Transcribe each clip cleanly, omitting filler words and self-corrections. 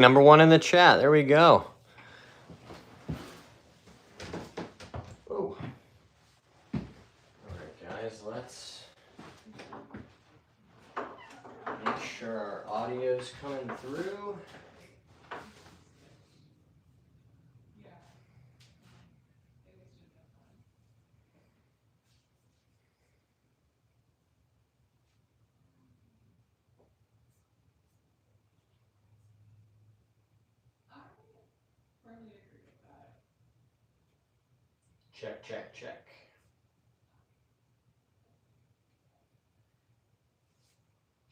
Number one in the chat. There we go. Oh. All right, guys, let's make sure our audio's coming through. Check, check, check.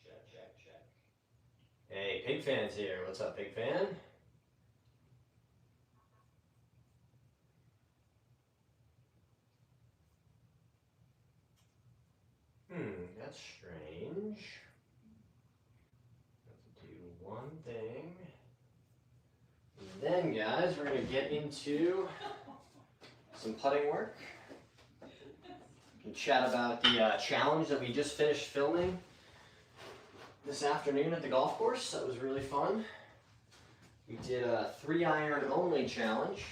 Check, check, check. Hey, Pig Fan's here. What's up, Pig Fan? That's strange. Let's do one thing. And then, guys, we're going to get into some putting work. We can chat about the challenge that we just finished filming this afternoon at the golf course. That was really fun. We did a 3-iron only challenge.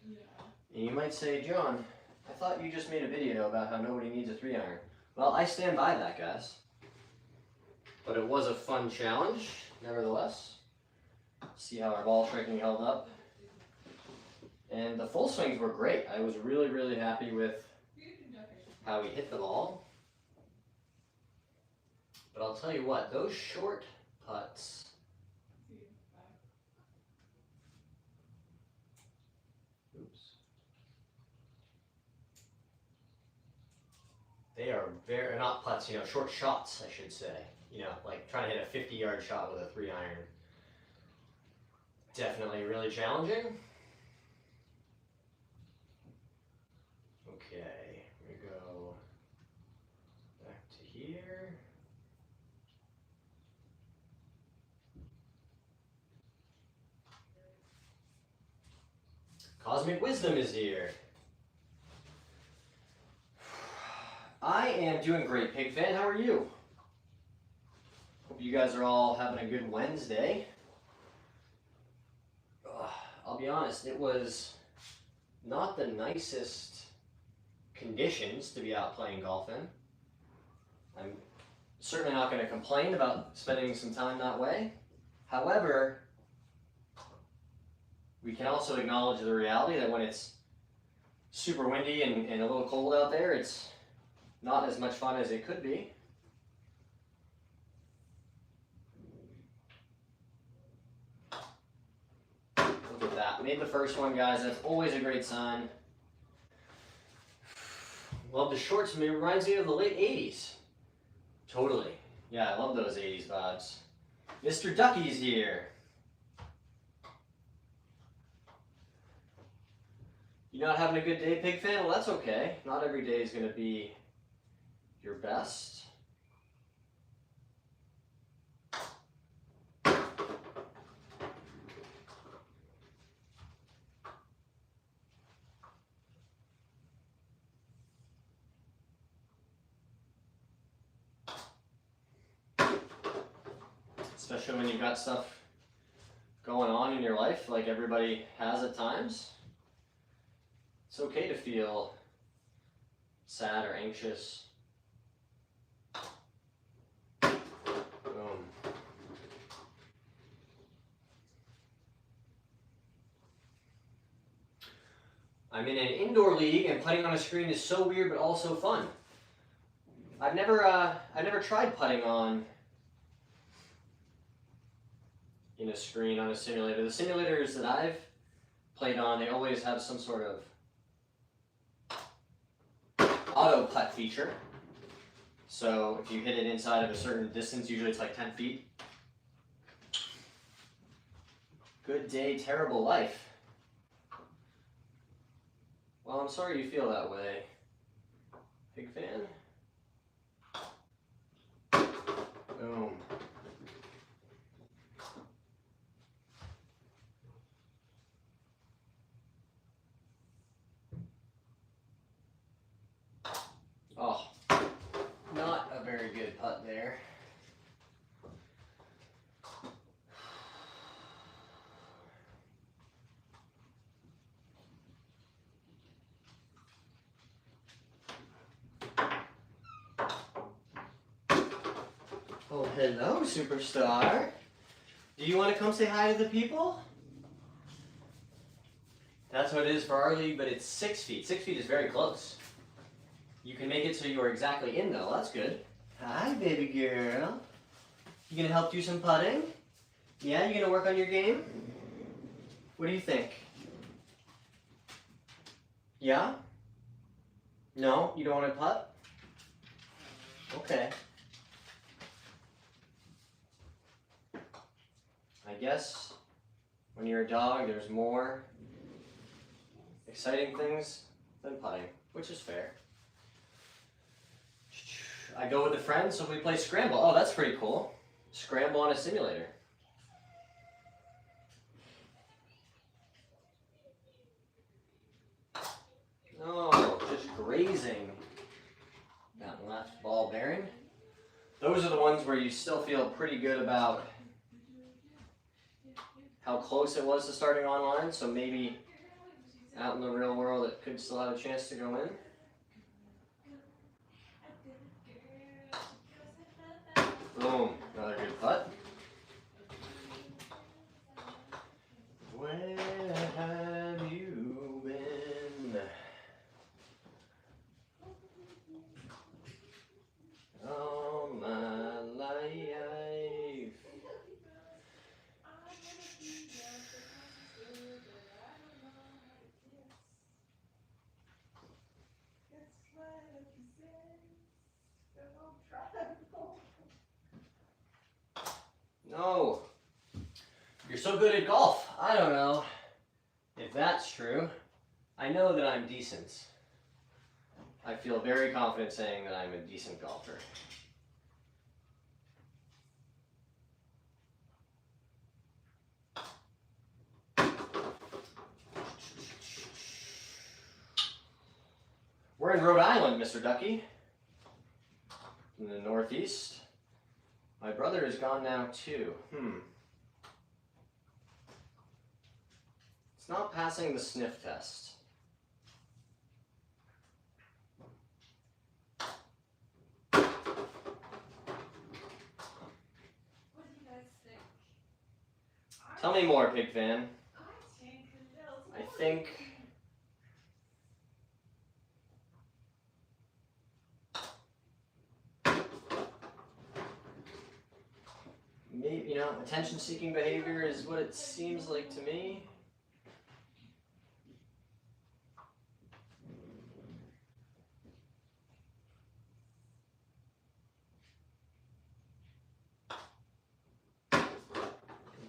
Yeah. And you might say, John, I thought you just made a video about how nobody needs a 3-iron. Well, I stand by that, guys. But it was a fun challenge, nevertheless. See how our ball striking held up. And the full swings were great. I was really, really happy with how we hit the ball. But I'll tell you what, those short putts, they are very, not putts, you know, short shots, I should say. You know, like trying to hit a 50-yard shot with a 3-iron. Definitely really challenging. Okay, we go back to here. Cosmic Wisdom is here. I am doing great, Pig Fan. How are you? Hope you guys are all having a good Wednesday. I'll be honest, it was not the nicest conditions to be out playing golf in. I'm certainly not going to complain about spending some time that way. However, we can also acknowledge the reality that when it's super windy and a little cold out there, it's not as much fun as it could be. Look at that. Made the first one, guys. That's always a great sign. Love the shorts. It reminds me of the late 80s. Totally. Yeah, I love those 80s vibes. Mr. Ducky's here. You not having a good day, Pig Fan? Well, that's okay. Not every day is going to be your best. Especially when you've got stuff going on in your life like everybody has at times. It's okay to feel sad or anxious. Boom. I'm in an indoor league and putting on a screen is so weird but also fun. I've never tried putting on in a screen on a simulator. The simulators that I've played on, they always have some sort of auto putt feature. So if you hit it inside of a certain distance, usually it's like 10 feet. Good day, terrible life. Well, I'm sorry you feel that way, Pig Fan. Boom. Oh, not a very good putt there. Oh, hello, superstar. Do you want to come say hi to the people? That's what it is for our league, but it's 6 feet. 6 feet is very close. You can make it so you are exactly in, though. That's good. Hi, baby girl. You gonna help do some putting? Yeah, you gonna work on your game? What do you think? Yeah? No? You don't want to putt? Okay. I guess when you're a dog, there's more exciting things than putting, which is fair. I go with a friend, so we play Scramble. Oh, that's pretty cool. Scramble on a simulator. Oh, just grazing that left ball bearing. Those are the ones where you still feel pretty good about how close it was to starting online, so maybe out in the real world it could still have a chance to go in. Boom, another good putt. Where have you been? All my life. No. You're so good at golf. I don't know if that's true. I know that I'm decent. I feel very confident saying that I'm a decent golfer. We're in Rhode Island, Mr. Ducky, in the Northeast. My brother is gone now too. It's not passing the sniff test. What do you guys think? Tell me more, pig fan. I think maybe, you know, attention-seeking behavior is what it seems like to me.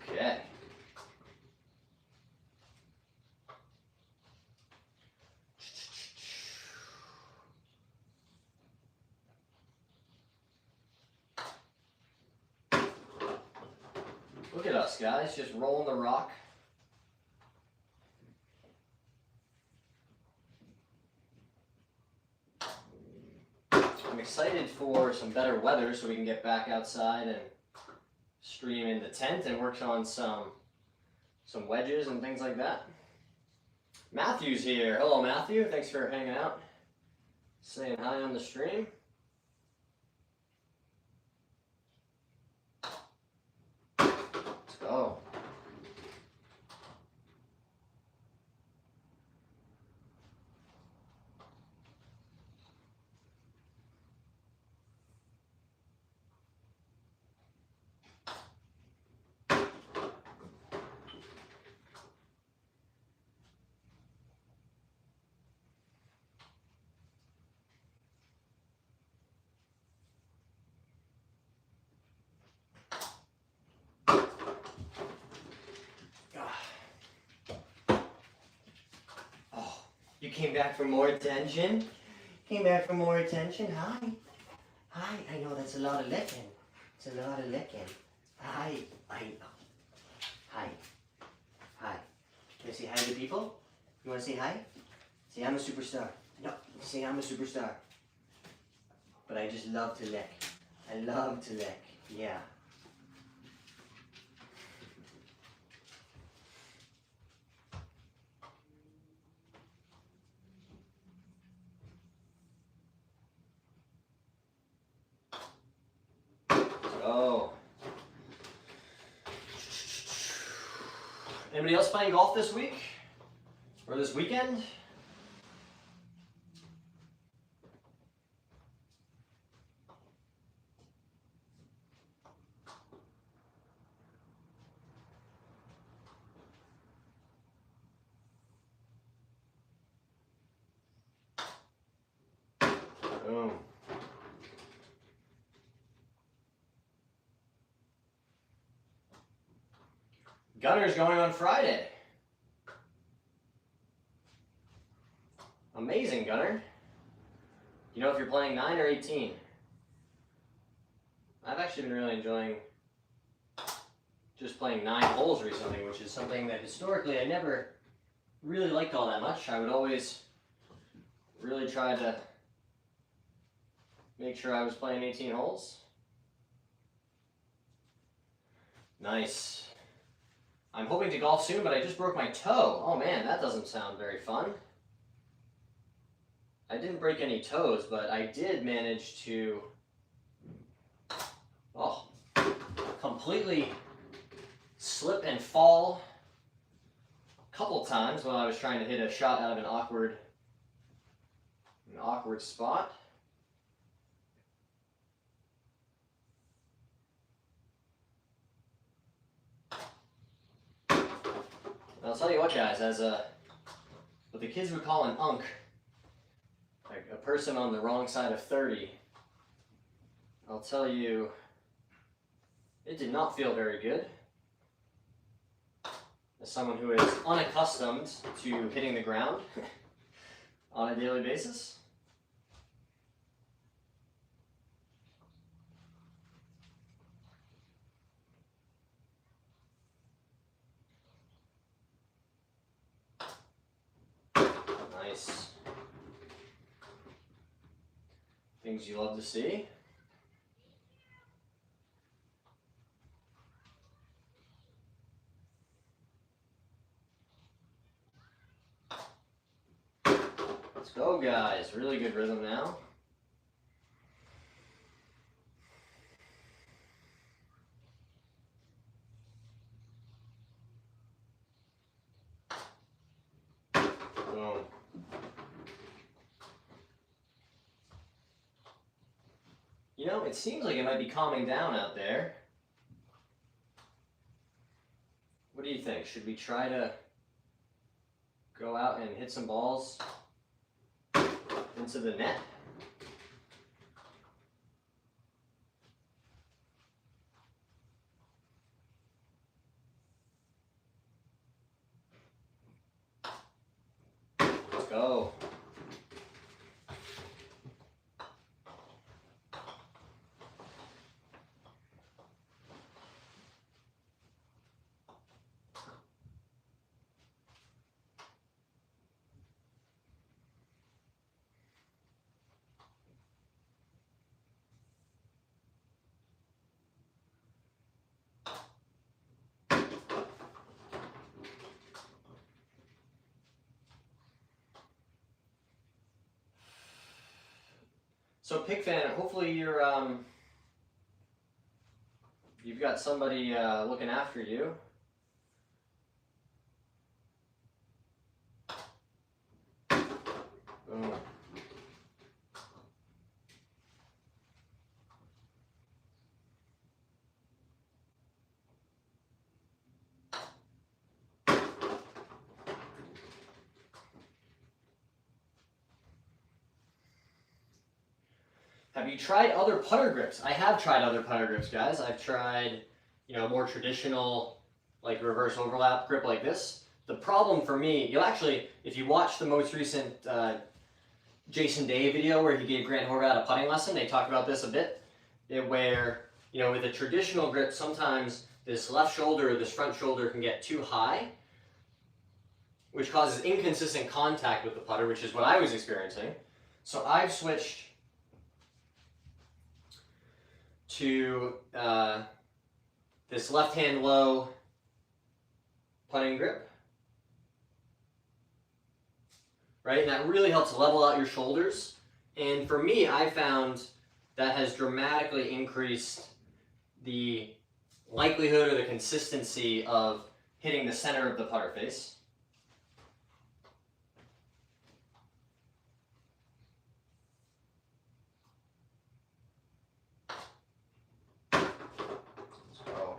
Okay. Look at us, guys, just rolling the rock. I'm excited for some better weather so we can get back outside and stream in the tent and work on some wedges and things like that. Matthew's here. Hello, Matthew. Thanks for hanging out. Saying hi on the stream. Let's go. You came back for more attention? Came back for more attention? Hi. Hi. I know that's a lot of licking. It's a lot of licking. Hi. Hi. Hi. Hi. Can I say hi to people? You want to say hi? Say I'm a superstar. No. Say I'm a superstar. But I just love to lick. I love to lick. Yeah. Oh. Anybody else playing golf this week? Or this weekend? Boom. Gunner's going on Friday. Amazing, Gunner. You know if you're playing 9 or 18? I've actually been really enjoying just playing 9 holes recently, which is something that historically I never really liked all that much. I would always really try to make sure I was playing 18 holes. Nice. I'm hoping to golf soon, but I just broke my toe. Oh man, that doesn't sound very fun. I didn't break any toes, but I did manage to completely slip and fall a couple times while I was trying to hit a shot out of an awkward spot. I'll tell you what, guys, as what the kids would call an unk, like a person on the wrong side of 30, I'll tell you, it did not feel very good. As someone who is unaccustomed to hitting the ground on a daily basis. Nice. Things you love to see. Let's go, guys. Really good rhythm now. Boom. You know, it seems like it might be calming down out there. What do you think? Should we try to go out and hit some balls into the net? Let's go. So Pig Fan, hopefully you've got somebody looking after you. Boom. Have you tried other putter grips? I have tried other putter grips, guys. I've tried, more traditional, like reverse overlap grip like this. The problem for me, you'll actually, if you watch the most recent Jason Day video where he gave Grant Horvath a putting lesson, they talk about this a bit, where, with a traditional grip, sometimes this left shoulder or this front shoulder can get too high, which causes inconsistent contact with the putter, which is what I was experiencing. So I've switched to this left hand low putting grip, right? And that really helps level out your shoulders. And for me, I found that has dramatically increased the likelihood or the consistency of hitting the center of the putter face. Let's go.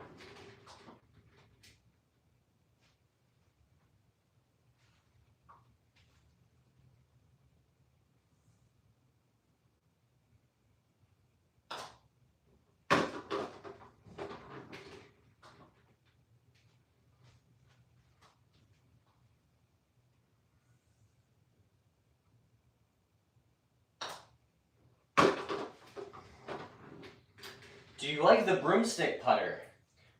Do you like the broomstick putter?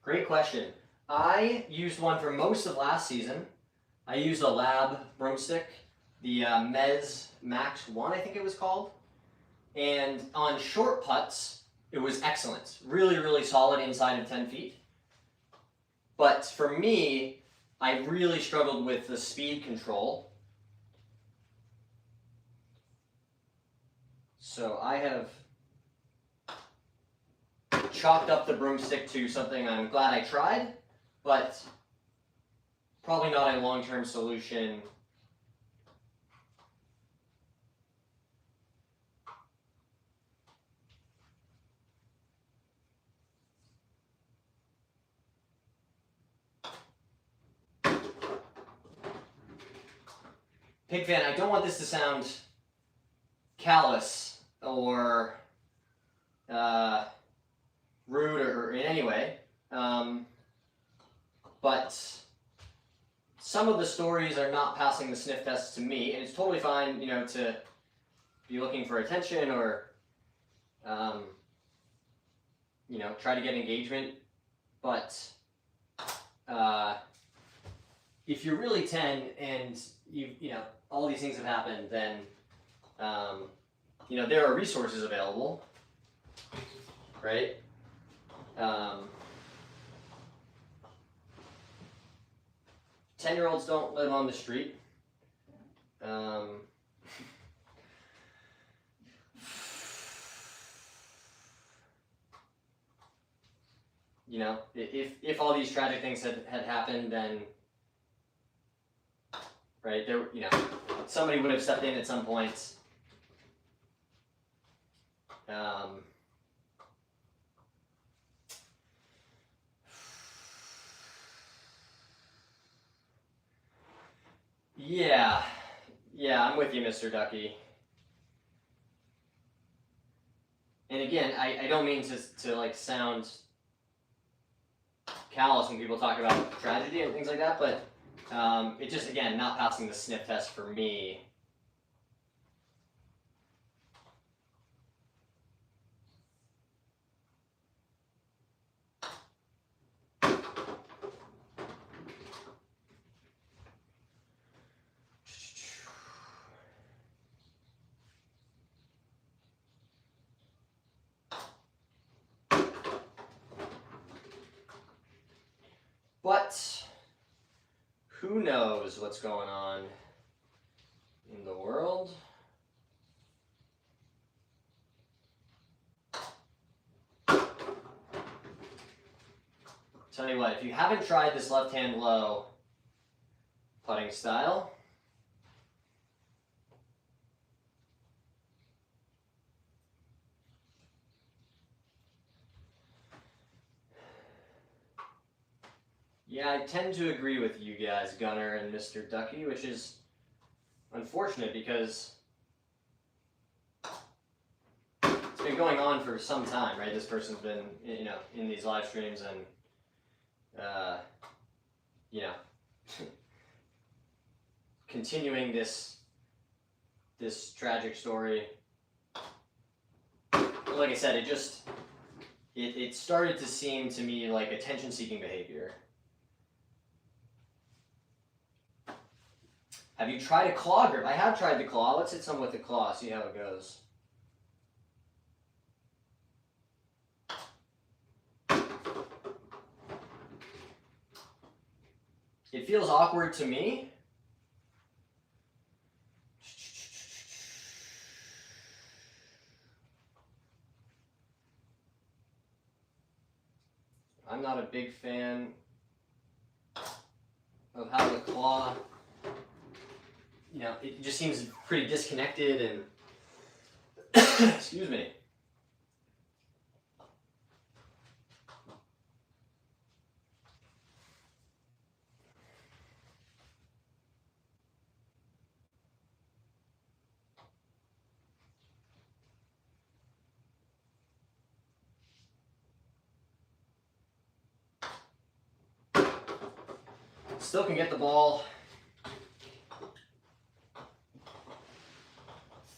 Great question. I used one for most of last season. I used a Lab broomstick, the Mez Max 1, I think it was called. And on short putts, it was excellent. Really, really solid inside of 10 feet. But for me, I really struggled with the speed control. So I have chalked up the broomstick to something I'm glad I tried, but probably not a long-term solution. Pig fan, I don't want this to sound callous or rude or in any way, but some of the stories are not passing the sniff test to me, and it's totally fine, you know, to be looking for attention or, you know, try to get engagement, but if you're really 10 and you know, all these things have happened, then, you know, there are resources available, right? 10-year-olds don't live on the street. You know, if all these tragic things had happened, then, right, there, you know, somebody would have stepped in at some point. Yeah, I'm with you, Mr. Ducky. And again, I don't mean to like sound callous when people talk about tragedy and things like that, but it just, again, not passing the sniff test for me. But who knows what's going on in the world? Tell you what, if you haven't tried this left-hand low putting style, yeah, I tend to agree with you guys, Gunner and Mr. Ducky, which is unfortunate because it's been going on for some time, right? This person's been, you know, in these live streams and, you know, continuing this tragic story. Like I said, it started to seem to me like attention-seeking behavior. Have you tried a claw grip? I have tried the claw. Let's hit some with the claw, see how it goes. It feels awkward to me. I'm not a big fan. of how the claw, you know, it just seems pretty disconnected and, excuse me. Still can get the ball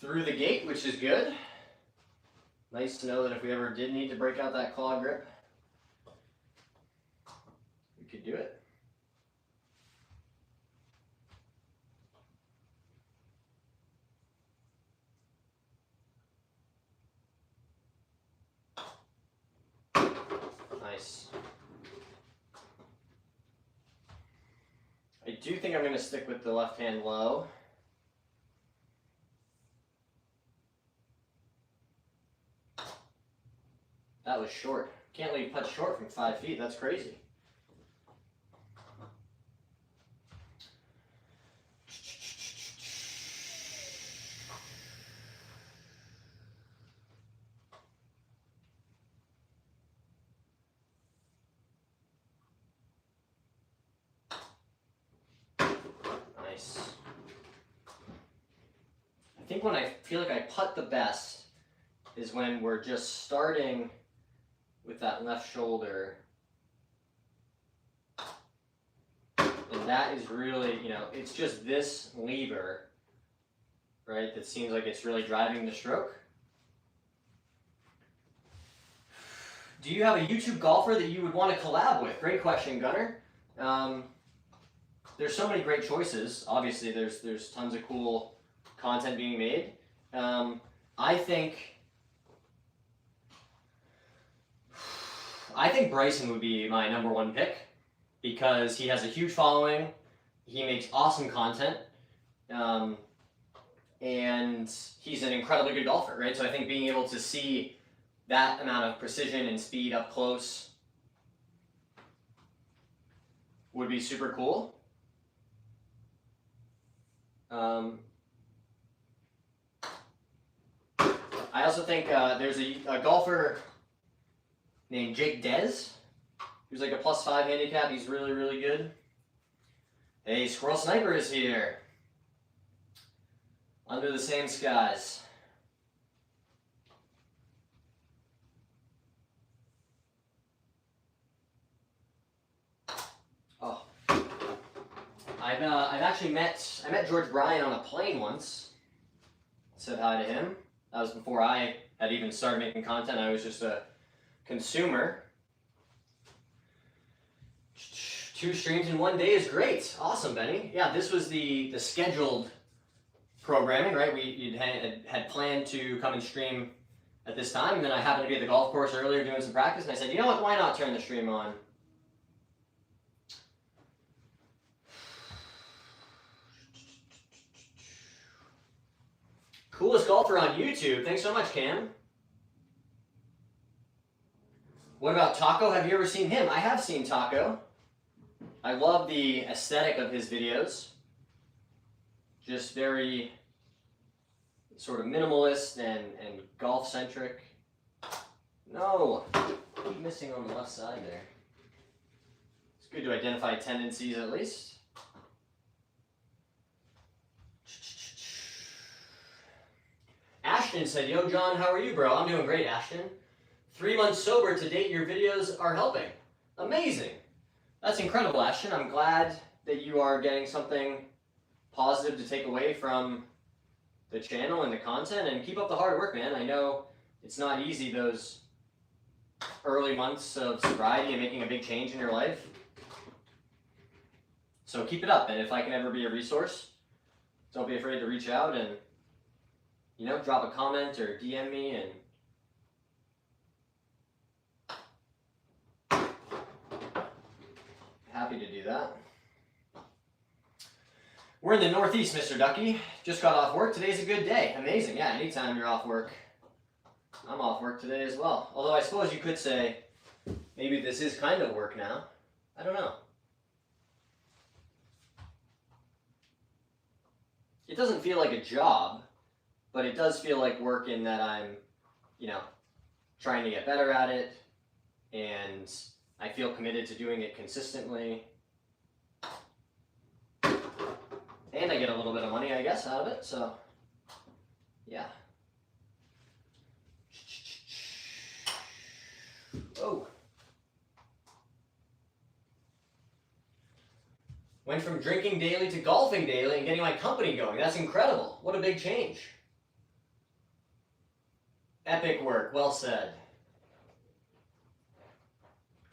through the gate, which is good. Nice to know that if we ever did need to break out that claw grip, we could do it. Nice. I do think I'm going to stick with the left hand low. That was short. Can't leave putt short from 5 feet. That's crazy. Nice. I think when I feel like I putt the best is when we're just starting with that left shoulder. And that is really, you know, it's just this lever, right, that seems like it's really driving the stroke. Do you have a YouTube golfer that you would want to collab with? Great question, Gunnar. There's so many great choices. Obviously, there's tons of cool content being made. I think Bryson would be my #1 pick because he has a huge following, he makes awesome content, and he's an incredibly good golfer, right? So I think being able to see that amount of precision and speed up close would be super cool. I also think there's a golfer named Jake Dez, who's like a +5 handicap. He's really, really good. Hey, Squirrel Sniper is here. Under the same skies. Oh, I've actually met George Bryan on a plane once. Said hi to him. That was before I had even started making content. I was just a consumer. 2 streams in 1 day is great. Awesome, Benny. Yeah, this was the scheduled programming, right? We had planned to come and stream at this time, and then I happened to be at the golf course earlier doing some practice, and I said, you know what, why not turn the stream on? Coolest golfer on YouTube. Thanks so much, Cam. What about Taco? Have you ever seen him? I have seen Taco. I love the aesthetic of his videos. Just very sort of minimalist and golf-centric. No, I'm missing on the left side there. It's good to identify tendencies at least. Ashton said, yo, John, how are you, bro? I'm doing great, Ashton. 3 months sober to date, your videos are helping. Amazing. That's incredible, Ashton. I'm glad that you are getting something positive to take away from the channel and the content, and keep up the hard work, man. I know it's not easy, those early months of sobriety and making a big change in your life. So keep it up, and if I can ever be a resource, don't be afraid to reach out and, you know, drop a comment or DM me, and happy to do that. We're in the Northeast, Mr. Ducky. Just got off work. Today's a good day. Amazing. Yeah, anytime you're off work. I'm off work today as well. Although I suppose you could say maybe this is kind of work now. I don't know. it doesn't feel like a job, but it does feel like work in that I'm, you know, trying to get better at it, and I feel committed to doing it consistently. And I get a little bit of money, I guess, out of it, so yeah. Oh. Went from drinking daily to golfing daily and getting my company going. That's incredible. What a big change. Epic work. Well said.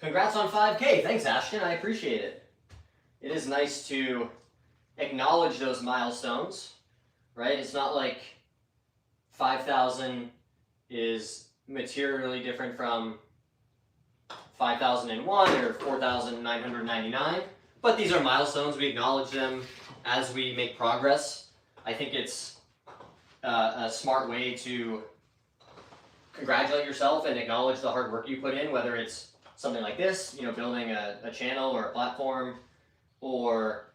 Congrats on 5K. Thanks, Ashton. I appreciate it. It is nice to acknowledge those milestones, right? It's not like 5,000 is materially different from 5,001 or 4,999, but these are milestones. We acknowledge them as we make progress. I think it's a smart way to congratulate yourself and acknowledge the hard work you put in, whether it's something like this, you know, building a channel or a platform, or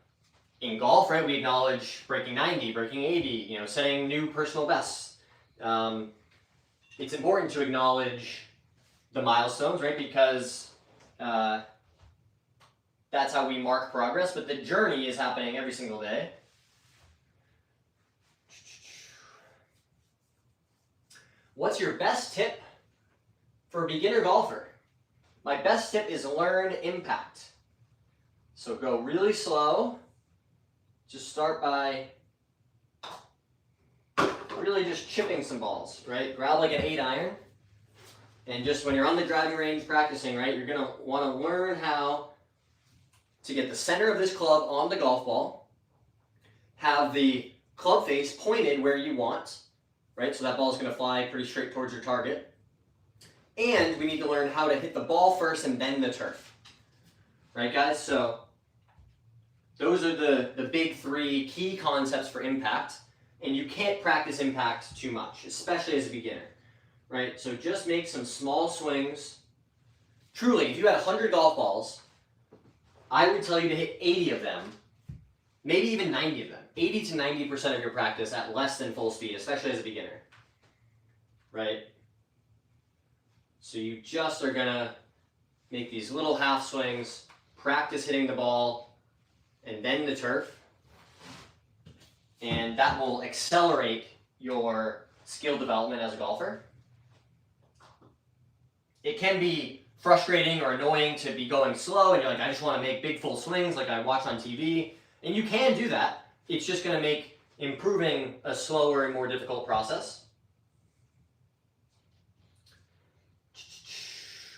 in golf, right, we acknowledge breaking 90, breaking 80, you know, setting new personal bests. It's important to acknowledge the milestones, right, because that's how we mark progress, but the journey is happening every single day. What's your best tip for a beginner golfer? My best tip is learn impact. So go really slow. Just start by really just chipping some balls, right? Grab like an 8-iron, and just when you're on the driving range practicing, right, you're gonna wanna learn how to get the center of this club on the golf ball, have the club face pointed where you want, right? So that ball is gonna fly pretty straight towards your target. And we need to learn how to hit the ball first and then the turf. Right, guys? So those are the big 3 key concepts for impact. And you can't practice impact too much, especially as a beginner. Right? So just make some small swings. Truly, if you had 100 golf balls, I would tell you to hit 80 of them, maybe even 90 of them. 80 to 90% of your practice at less than full speed, especially as a beginner. Right? So you just are gonna make these little half swings, practice hitting the ball, and then the turf. And that will accelerate your skill development as a golfer. It can be frustrating or annoying to be going slow and you're like, I just want to make big full swings like I watch on TV. And you can do that. It's just going to make improving a slower and more difficult process.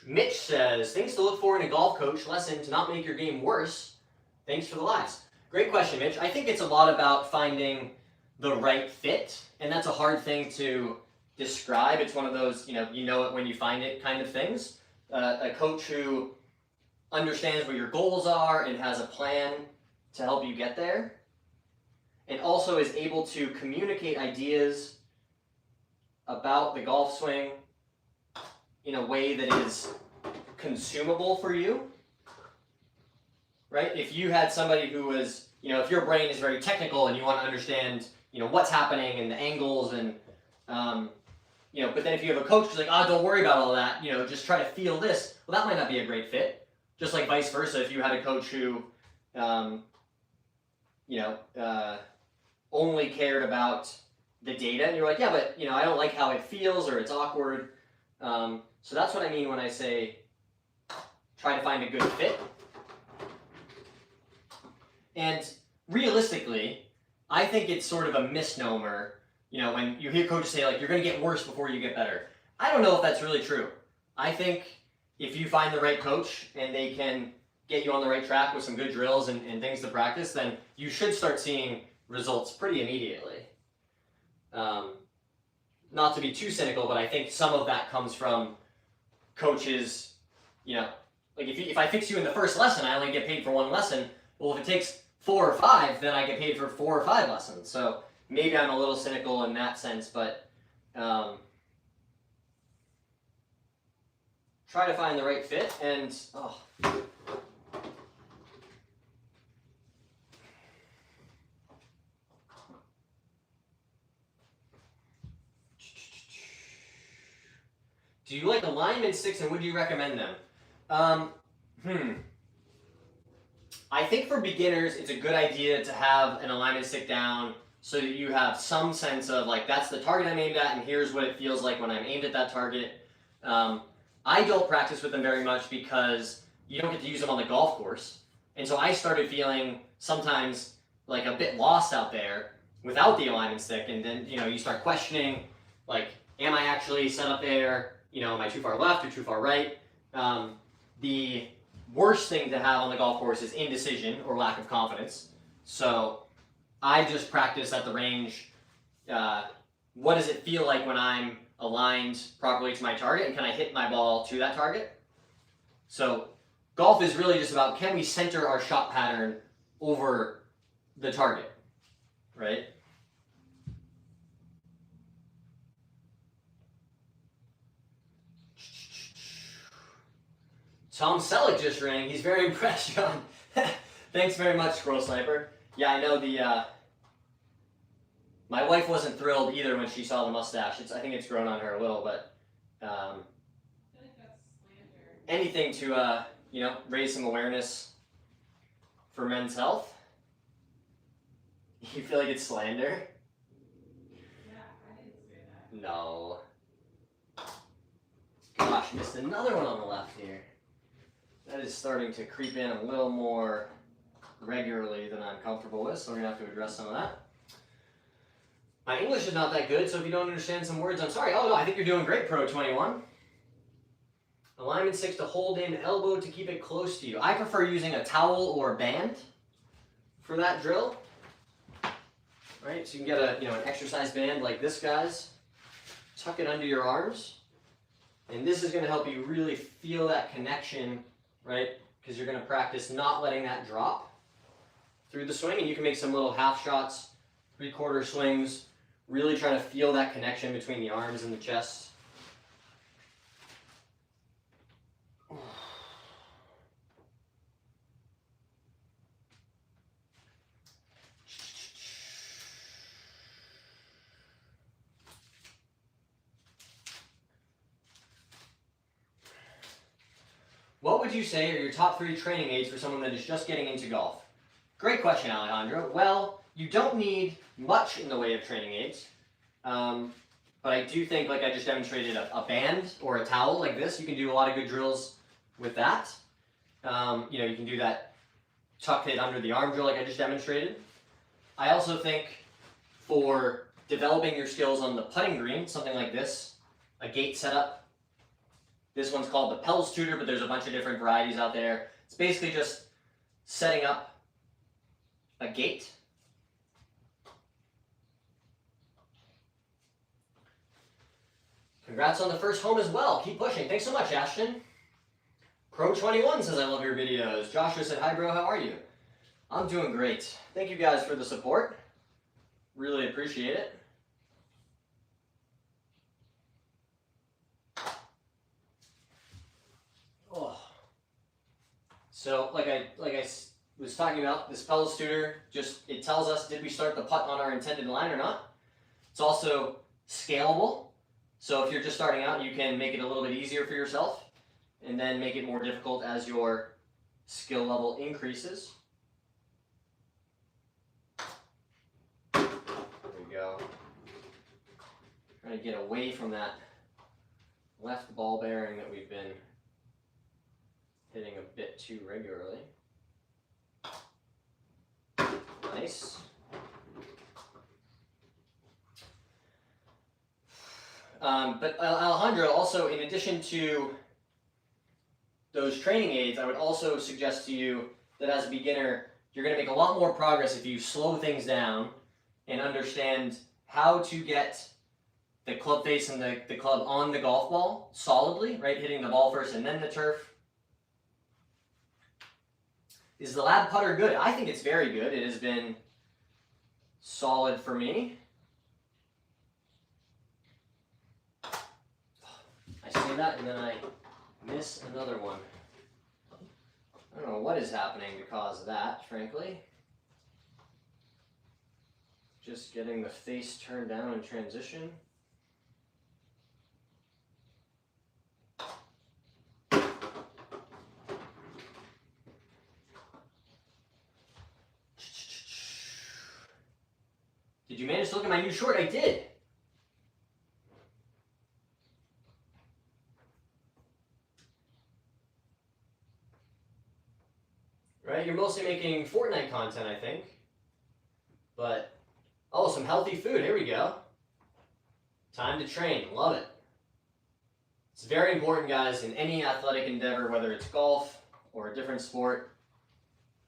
Mitch says, things to look for in a golf coach lesson to not make your game worse. Thanks for the lives. Great question, Mitch. I think it's a lot about finding the right fit, and that's a hard thing to describe. It's one of those, you know it when you find it kind of things. A coach who understands what your goals are and has a plan to help you get there, and also is able to communicate ideas about the golf swing in a way that is consumable for you, right? If you had somebody who was, if your brain is very technical and you want to understand, what's happening and the angles and, but then if you have a coach who's like, don't worry about all that, just try to feel this, well, that might not be a great fit. Just like vice versa, if you had a coach who, only cared about the data and you're like, yeah, but, I don't like how it feels or it's awkward. So that's what I mean when I say try to find a good fit. And realistically, I think it's sort of a misnomer, when you hear coaches say, like, you're going to get worse before you get better. I don't know if that's really true. I think if you find the right coach and they can get you on the right track with some good drills and things to practice, then you should start seeing results pretty immediately. Not to be too cynical, but I think some of that comes from coaches, like if I fix you in the first lesson, I only get paid for one lesson. Well, if it takes 4 or 5, then I get paid for 4 or 5 lessons. So maybe I'm a little cynical in that sense, but try to find the right fit. And Do you like alignment sticks and would you recommend them? I think for beginners, it's a good idea to have an alignment stick down so that you have some sense of like, that's the target I'm aimed at and here's what it feels like when I'm aimed at that target. I don't practice with them very much because you don't get to use them on the golf course. And so I started feeling sometimes like a bit lost out there without the alignment stick. And then, you start questioning, like, am I actually set up there? Am I too far left or too far right? The worst thing to have on the golf course is indecision or lack of confidence. So I just practice at the range. What does it feel like when I'm aligned properly to my target, and can I hit my ball to that target? So golf is really just about, can we center our shot pattern over the target, right? Tom Selleck just rang. He's very impressed, John. Thanks very much, Squirrel Sniper. Yeah, I know my wife wasn't thrilled either when she saw the mustache. I think it's grown on her a little, but I think that's slander. anything to raise some awareness for men's health. You feel like it's slander? Yeah, I didn't say that. No. Gosh, missed another one on the left here. That is starting to creep in a little more regularly than I'm comfortable with, so we're going to have to address some of that. My English is not that good, so if you don't understand some words, I'm sorry. Oh, no, I think you're doing great, Pro 21. Alignment sticks to hold in, elbow to keep it close to you. I prefer using a towel or a band for that drill. Right, so you can get an exercise band like this, guys. Tuck it under your arms. And this is going to help you really feel that connection, right? Because you're going to practice not letting that drop through the swing. And you can make some little half shots, three-quarter swings, really try to feel that connection between the arms and the chest. What would you say are your top 3 training aids for someone that is just getting into golf? Great question, Alejandro. Well, you don't need much in the way of training aids, but I do think, like I just demonstrated, a band or a towel like this, you can do a lot of good drills with that. You can do that tuck it under the arm drill like I just demonstrated. I also think for developing your skills on the putting green, something like this, a gate setup. This one's called the Pels Tutor, but there's a bunch of different varieties out there. It's basically just setting up a gate. Congrats on the first home as well. Keep pushing. Thanks so much, Ashton. Pro 21 says, I love your videos. Joshua said, hi, bro. How are you? I'm doing great. Thank you guys for the support. Really appreciate it. So, like I was talking about, this Pels Tutor, it tells us, did we start the putt on our intended line or not? It's also scalable. So if you're just starting out, you can make it a little bit easier for yourself and then make it more difficult as your skill level increases. There we go. Trying to get away from that left ball bearing that we've been hitting a bit too regularly. Nice. But Alejandro, also, in addition to those training aids, I would also suggest to you that as a beginner, you're going to make a lot more progress if you slow things down and understand how to get the club face and the club on the golf ball solidly, right? Hitting the ball first and then the turf. Is the lab putter good? I think it's very good. It has been solid for me. I say that and then I miss another one. I don't know what is happening to cause that, frankly. Just getting the face turned down in transition. Did you manage to look at my new short? I did. Right, you're mostly making Fortnite content, I think. But, oh, some healthy food. Here we go. Time to train. Love it. It's very important, guys, in any athletic endeavor, whether it's golf or a different sport,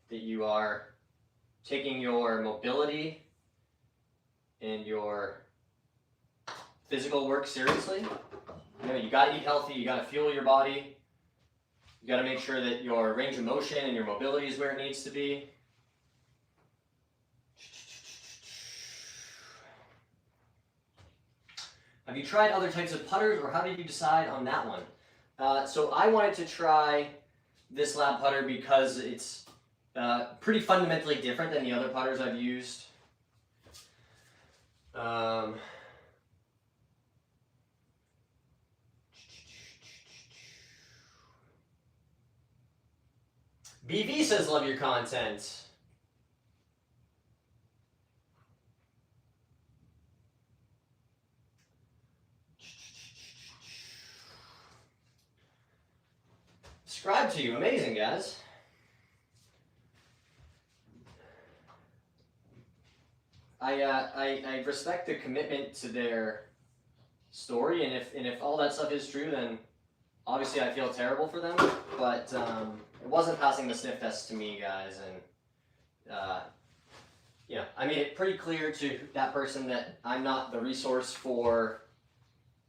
that you are taking your mobility and your physical work seriously. You know, you gotta eat healthy, you gotta fuel your body, you gotta make sure that your range of motion and your mobility is where it needs to be. Have you tried other types of putters, or how did you decide on that one? So I wanted to try this lab putter because it's pretty fundamentally different than the other putters I've used. BV says love your content. Subscribe to you, amazing guys. I respect the commitment to their story, and if all that stuff is true, then obviously I feel terrible for them. But it wasn't passing the sniff test to me, guys, and yeah, I made it pretty clear to that person that I'm not the resource for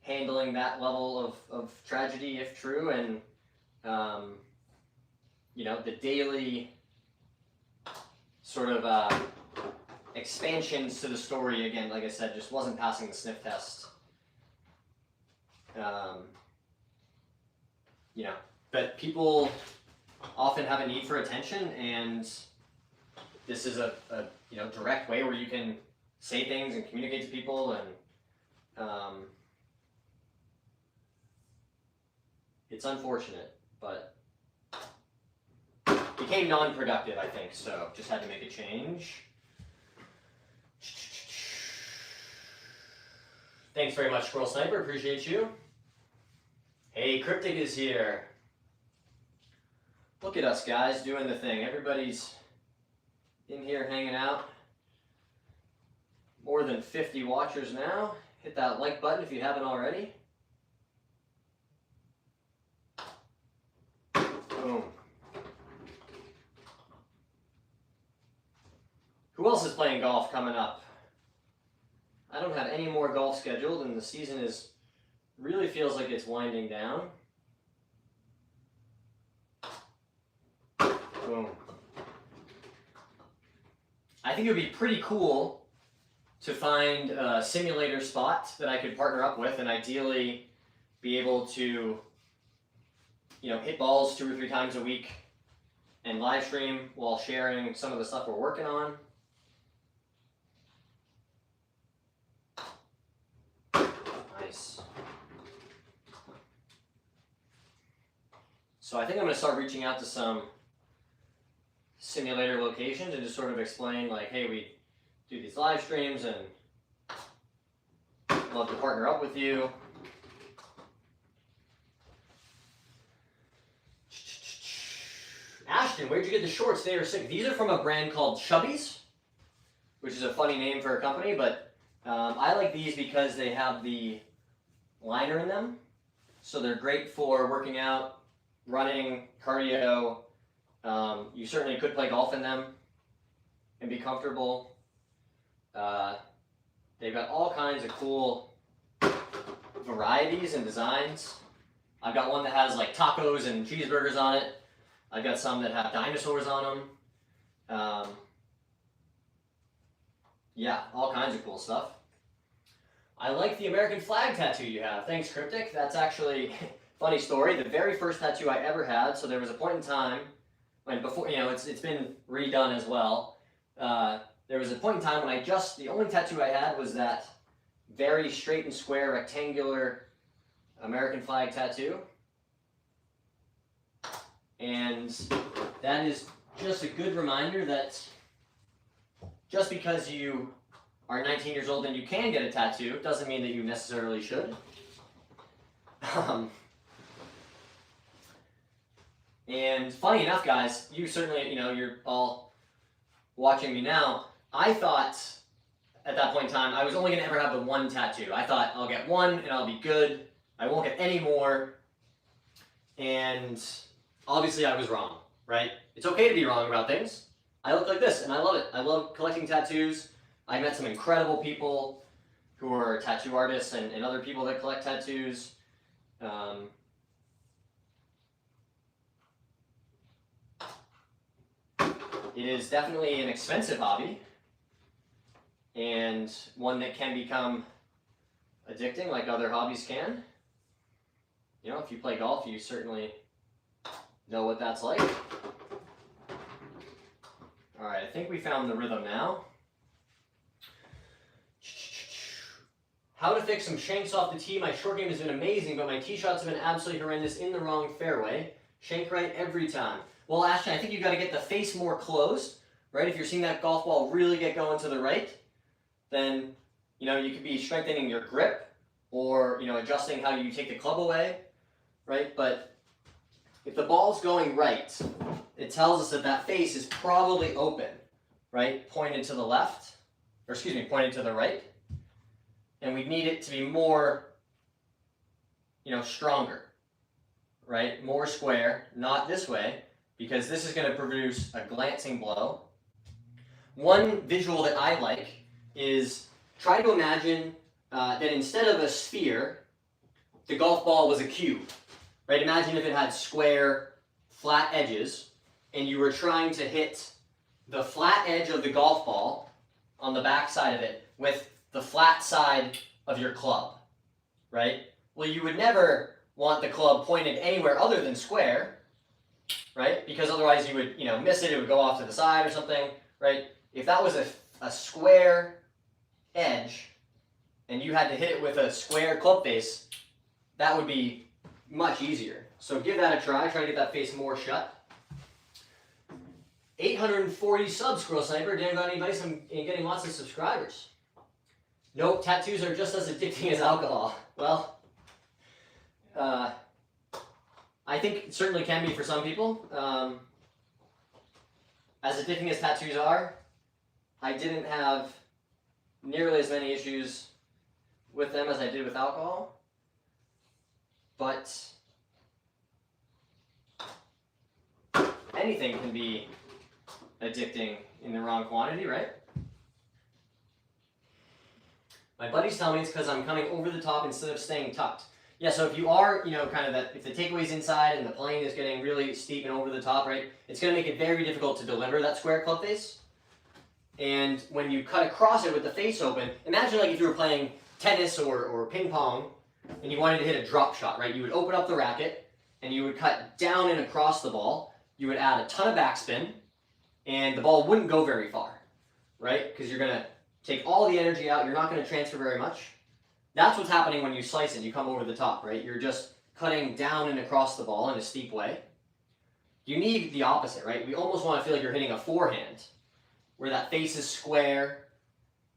handling that level of tragedy, if true, and you know, the daily sort of expansions to the story, again, like I said, just wasn't passing the sniff test. You know, but people often have a need for attention, and this is a you know, direct way where you can say things and communicate to people, and it's unfortunate, but became non-productive, I think, so just had to make a change. Thanks very much, Squirrel Sniper, appreciate you. Hey, Cryptic is here. Look at us, guys, doing the thing. Everybody's in here hanging out. More than 50 watchers now. Hit that like button if you haven't already. Boom. Who else is playing golf coming up? I don't have any more golf scheduled, and the season is really feels like it's winding down. Boom. I think it would be pretty cool to find a simulator spot that I could partner up with, and ideally be able to, you know, hit balls 2 or 3 times a week and live stream while sharing some of the stuff we're working on. Nice. So I think I'm going to start reaching out to some simulator locations and just sort of explain, like, hey, we do these live streams and love to partner up with you. Ashton, where'd you get the shorts? They are sick. These are from a brand called Chubbies, which is a funny name for a company, but I like these because they have the liner in them. So they're great for working out, running, cardio. You certainly could play golf in them and be comfortable. They've got all kinds of cool varieties and designs. I've got one that has like tacos and cheeseburgers on it. I've got some that have dinosaurs on them. Yeah, all kinds of cool stuff. I like the American flag tattoo you have. Thanks, Cryptic. That's actually, funny story, the very first tattoo I ever had. So there was a point in time when before, you know, it's been redone as well. There was a point in time when the only tattoo I had was that very straight and square rectangular American flag tattoo. And that is just a good reminder that just because you are 19 years old and you can get a tattoo, doesn't mean that you necessarily should. And funny enough, guys, you certainly, you're all watching me now. I thought at that point in time, I was only going to ever have the one tattoo. I thought I'll get one and I'll be good. I won't get any more. And obviously I was wrong, right? It's okay to be wrong about things. I look like this and I love it. I love collecting tattoos. I met some incredible people who are tattoo artists and other people that collect tattoos. It is definitely an expensive hobby and one that can become addicting like other hobbies can. If you play golf, you certainly know what that's like. All right, I think we found the rhythm now. How to fix some shanks off the tee. My short game has been amazing, but my tee shots have been absolutely horrendous in the wrong fairway. Shank right every time. Well, Ashton, I think you've got to get the face more closed, right? If you're seeing that golf ball really get going to the right, then, you could be strengthening your grip or, adjusting how you take the club away, right? But if the ball's going right, it tells us that that face is probably open, right? Pointed to the left, pointed to the right. And we need it to be more, stronger, right? More square, not this way, because this is going to produce a glancing blow. One visual that I like is try to imagine that instead of a sphere, the golf ball was a cube, right? Imagine if it had square, flat edges, and you were trying to hit the flat edge of the golf ball on the back side of it with the flat side of your club, right? Well, you would never want the club pointed anywhere other than square, right? Because otherwise you would, miss it, it would go off to the side or something, right? If that was a square edge and you had to hit it with a square club face, that would be much easier. So give that a try. Try to get that face more shut. 840 subs, Squirrel Sniper. Didn't got any advice on getting lots of subscribers. Nope, tattoos are just as addicting as alcohol. Well, I think it certainly can be for some people. As addicting as tattoos are, I didn't have nearly as many issues with them as I did with alcohol. But anything can be addicting in the wrong quantity, right? My buddies tell me it's because I'm coming over the top instead of staying tucked. Yeah, so if you are, kind of that, if the takeaway's inside and the plane is getting really steep and over the top, right, it's going to make it very difficult to deliver that square club face. And when you cut across it with the face open, imagine like if you were playing tennis or ping pong and you wanted to hit a drop shot, right? You would open up the racket and you would cut down and across the ball. You would add a ton of backspin and the ball wouldn't go very far, right? Because you're going to take all the energy out. You're not going to transfer very much. That's what's happening when you slice it. You come over the top, right? You're just cutting down and across the ball in a steep way. You need the opposite, right? We almost want to feel like you're hitting a forehand where that face is square.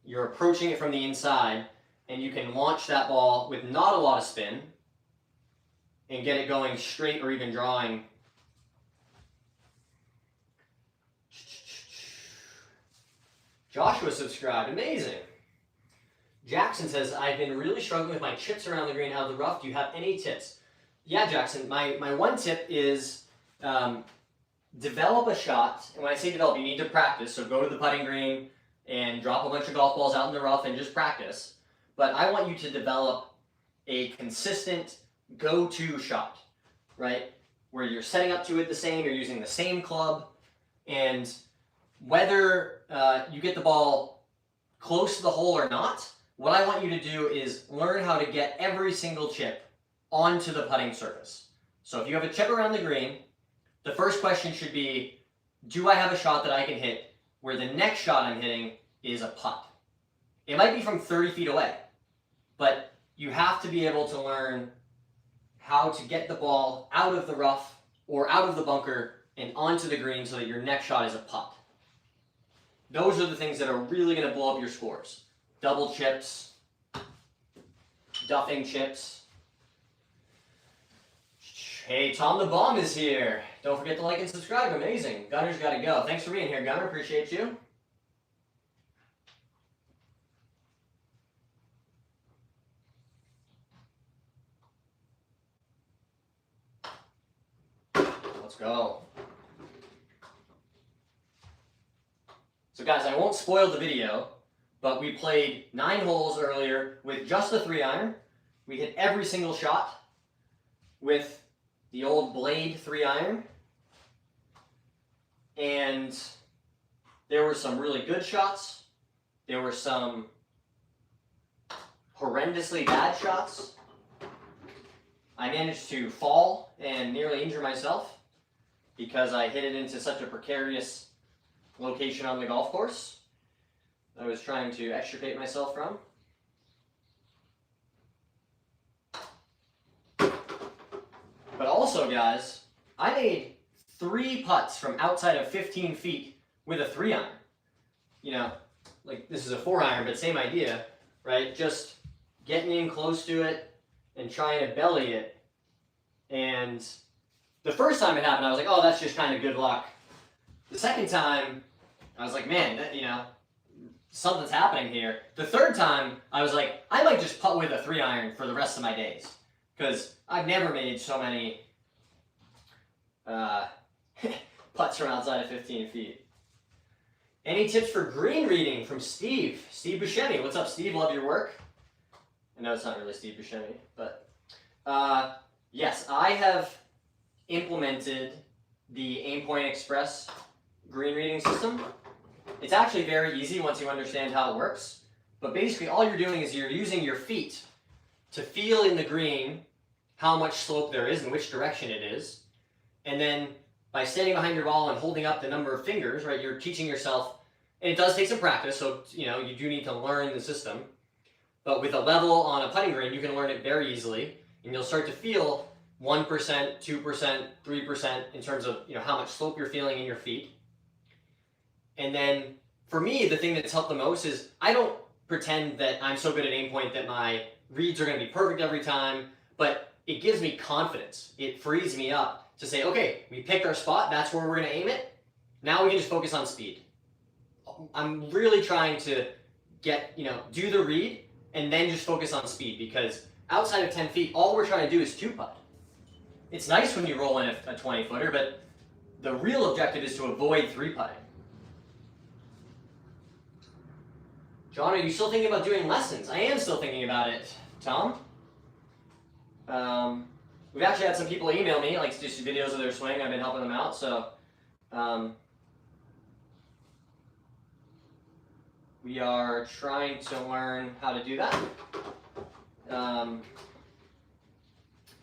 You're approaching it from the inside and you can launch that ball with not a lot of spin and get it going straight or even drawing. Joshua subscribed. Amazing. Jackson says, I've been really struggling with my chips around the green out of the rough. Do you have any tips? Yeah, Jackson, my one tip is develop a shot. And when I say develop, you need to practice. So go to the putting green and drop a bunch of golf balls out in the rough and just practice. But I want you to develop a consistent go-to shot, right? Where you're setting up to it the same, you're using the same club, and whether you get the ball close to the hole or not, what I want you to do is learn how to get every single chip onto the putting surface. So if you have a chip around the green, the first question should be, do I have a shot that I can hit where the next shot I'm hitting is a putt? It might be from 30 feet away, but you have to be able to learn how to get the ball out of the rough or out of the bunker and onto the green so that your next shot is a putt. Those are the things that are really going to blow up your scores. double chips, duffing chips. Hey, Tom the Bomb is here. Don't forget to like and subscribe. Amazing. Gunner's got to go. Thanks for being here, Gunner. Appreciate you. Let's go. So guys, I won't spoil the video, but we played 9 holes earlier with just a 3-iron. We hit every single shot with the old Blade 3-iron. And there were some really good shots. There were some horrendously bad shots. I managed to fall and nearly injure myself because I hit it into such a precarious location on the golf course I was trying to extricate myself from. But also, guys, I made 3 putts from outside of 15 feet with a 3-iron. You know, like this is a 4-iron, but same idea, right? Just getting in close to it and trying to belly it. And the first time it happened, I was like, oh, that's just kind of good luck. The second time, I was like, man, that, you know, something's happening here. The third time, I was like, I might just putt with a 3-iron for the rest of my days. Because I've never made so many putts from outside of 15 feet. Any tips for green reading from Steve? Steve Buscemi. What's up, Steve? Love your work. I know it's not really Steve Buscemi, but yes, I have implemented the Aimpoint Express green reading system. It's actually very easy once you understand how it works. But basically all you're doing is you're using your feet to feel in the green how much slope there is and which direction it is. And then by standing behind your ball and holding up the number of fingers, right, you're teaching yourself, and it does take some practice, so you know, you do need to learn the system. But with a level on a putting green, you can learn it very easily, and you'll start to feel 1%, 2%, 3% in terms of, you know, how much slope you're feeling in your feet. And then for me, the thing that's helped the most is I don't pretend that I'm so good at aim point that my reads are going to be perfect every time, but it gives me confidence. It frees me up to say, okay, we picked our spot, that's where we're going to aim it. Now we can just focus on speed. I'm really trying to get, you know, do the read and then just focus on speed, because outside of 10 feet, all we're trying to do is 2-putt. It's nice when you roll in a 20-footer, but the real objective is to avoid 3-putting. John, are you still thinking about doing lessons? I am still thinking about it, Tom. We've actually had some people email me, like just videos of their swing. I've been helping them out, so we are trying to learn how to do that.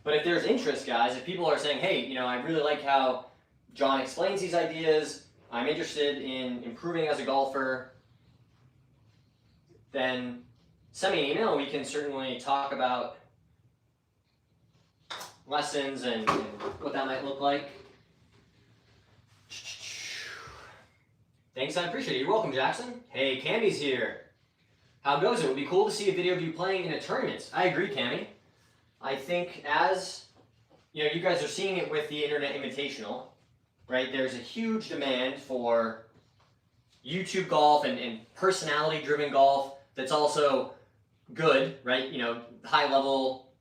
But if there's interest, guys, if people are saying, hey, you know, I really like how John explains these ideas, I'm interested in improving as a golfer, then send me an email. We can certainly talk about lessons and what that might look like. Thanks, I appreciate it. You're welcome, Jackson. Hey, Cammy's here. How goes it? It would be cool to see a video of you playing in a tournament. I agree, Cammy. I think as, you know, you guys are seeing it with the Internet Invitational, right? There's a huge demand for YouTube golf and personality-driven golf that's also good, right? You know, high-level,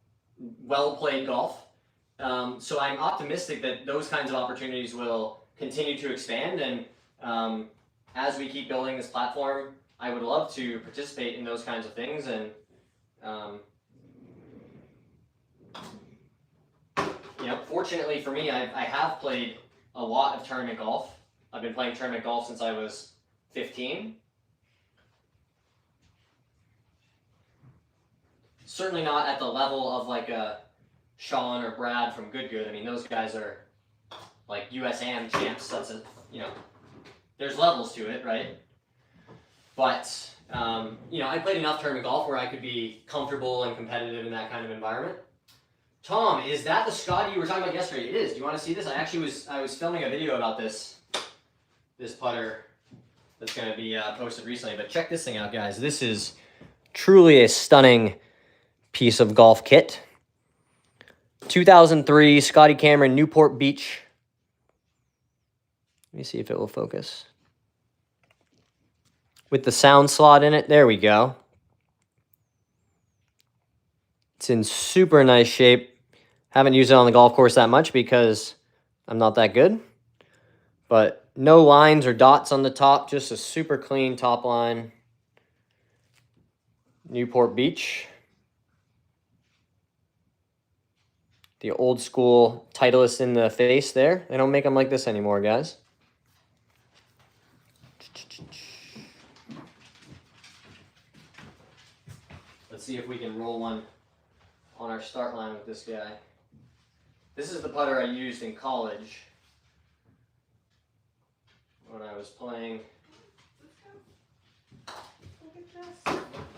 well-played golf. So I'm optimistic that those kinds of opportunities will continue to expand, and as we keep building this platform, I would love to participate in those kinds of things. And you know, fortunately for me, I have played a lot of tournament golf. I've been playing tournament golf since I was 15. Certainly not at the level of like a Sean or Brad from Good. I mean, those guys are like US Am champs. That's a, you know, there's levels to it, right? But you know, I played enough tournament golf where I could be comfortable and competitive in that kind of environment. Tom, is that the Scotty you were talking about yesterday? It is. Do you want to see this? I was filming a video about this putter that's going to be posted recently. But check this thing out, guys. This is Truly a stunning piece of golf kit. 2003 Scotty Cameron Newport Beach. Let me see if it will focus. With the sound slot in it. There we go. It's in super nice shape. Haven't used it on the golf course that much because I'm not that good. But no lines or dots on the top, just a super clean top line. Newport Beach. The old school Titleist in the face there. They don't make them like this anymore, guys. Let's see if we can roll one on our start line with this guy. This is the putter I used in college when I was playing.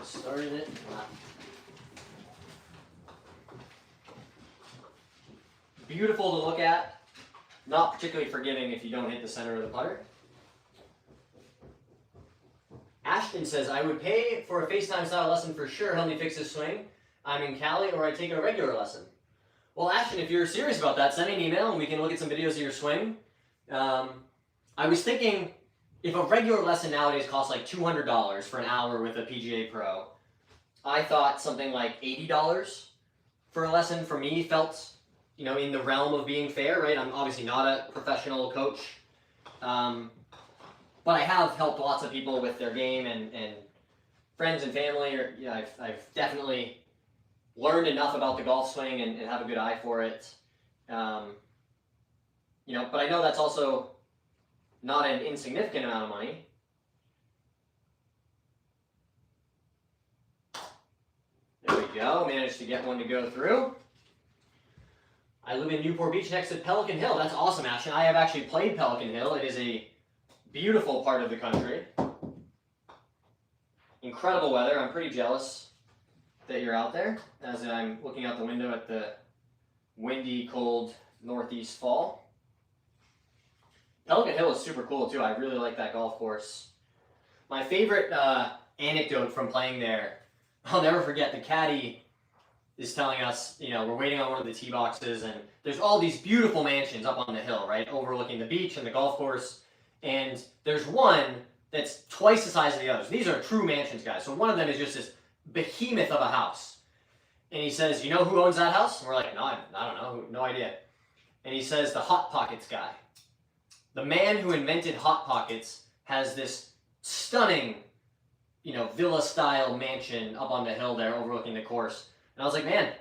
Started it. Beautiful to look at. Not particularly forgiving if you don't hit the center of the putter. Ashton says, I would pay for a FaceTime style lesson for sure. Help me fix this swing. I'm in Cali, or I take a regular lesson. Well, Ashton, if you're serious about that, send me an email and we can look at some videos of your swing. I was thinking, if a regular lesson nowadays costs like $200 for an hour with a PGA Pro, I thought something like $80 for a lesson for me felt, you know, in the realm of being fair, right? I'm obviously not a professional coach, but I have helped lots of people with their game and friends and family. Or yeah, I've definitely learned enough about the golf swing and have a good eye for it. You know, but I know that's also not an insignificant amount of money. There we go, managed to get one to go through. I live in Newport Beach next to Pelican Hill. That's awesome, Ashton. I have actually played Pelican Hill. It is a beautiful part of the country. Incredible weather. I'm pretty jealous that you're out there as I'm looking out the window at the windy, cold northeast fall. Pelican Hill is super cool too. I really like that golf course. My favorite anecdote from playing there, I'll never forget, the caddy is telling us, you know, we're waiting on one of the tee boxes and there's all these beautiful mansions up on the hill, right, overlooking the beach and the golf course. And there's one that's twice the size of the others. These are true mansions, guys. So one of them is just this behemoth of a house. And he says, you know who owns that house? And we're like, no, I don't know, no idea. And he says, the Hot Pockets guy. The man who invented Hot Pockets has this stunning, you know, villa-style mansion up on the hill there overlooking the course. And I was like, man,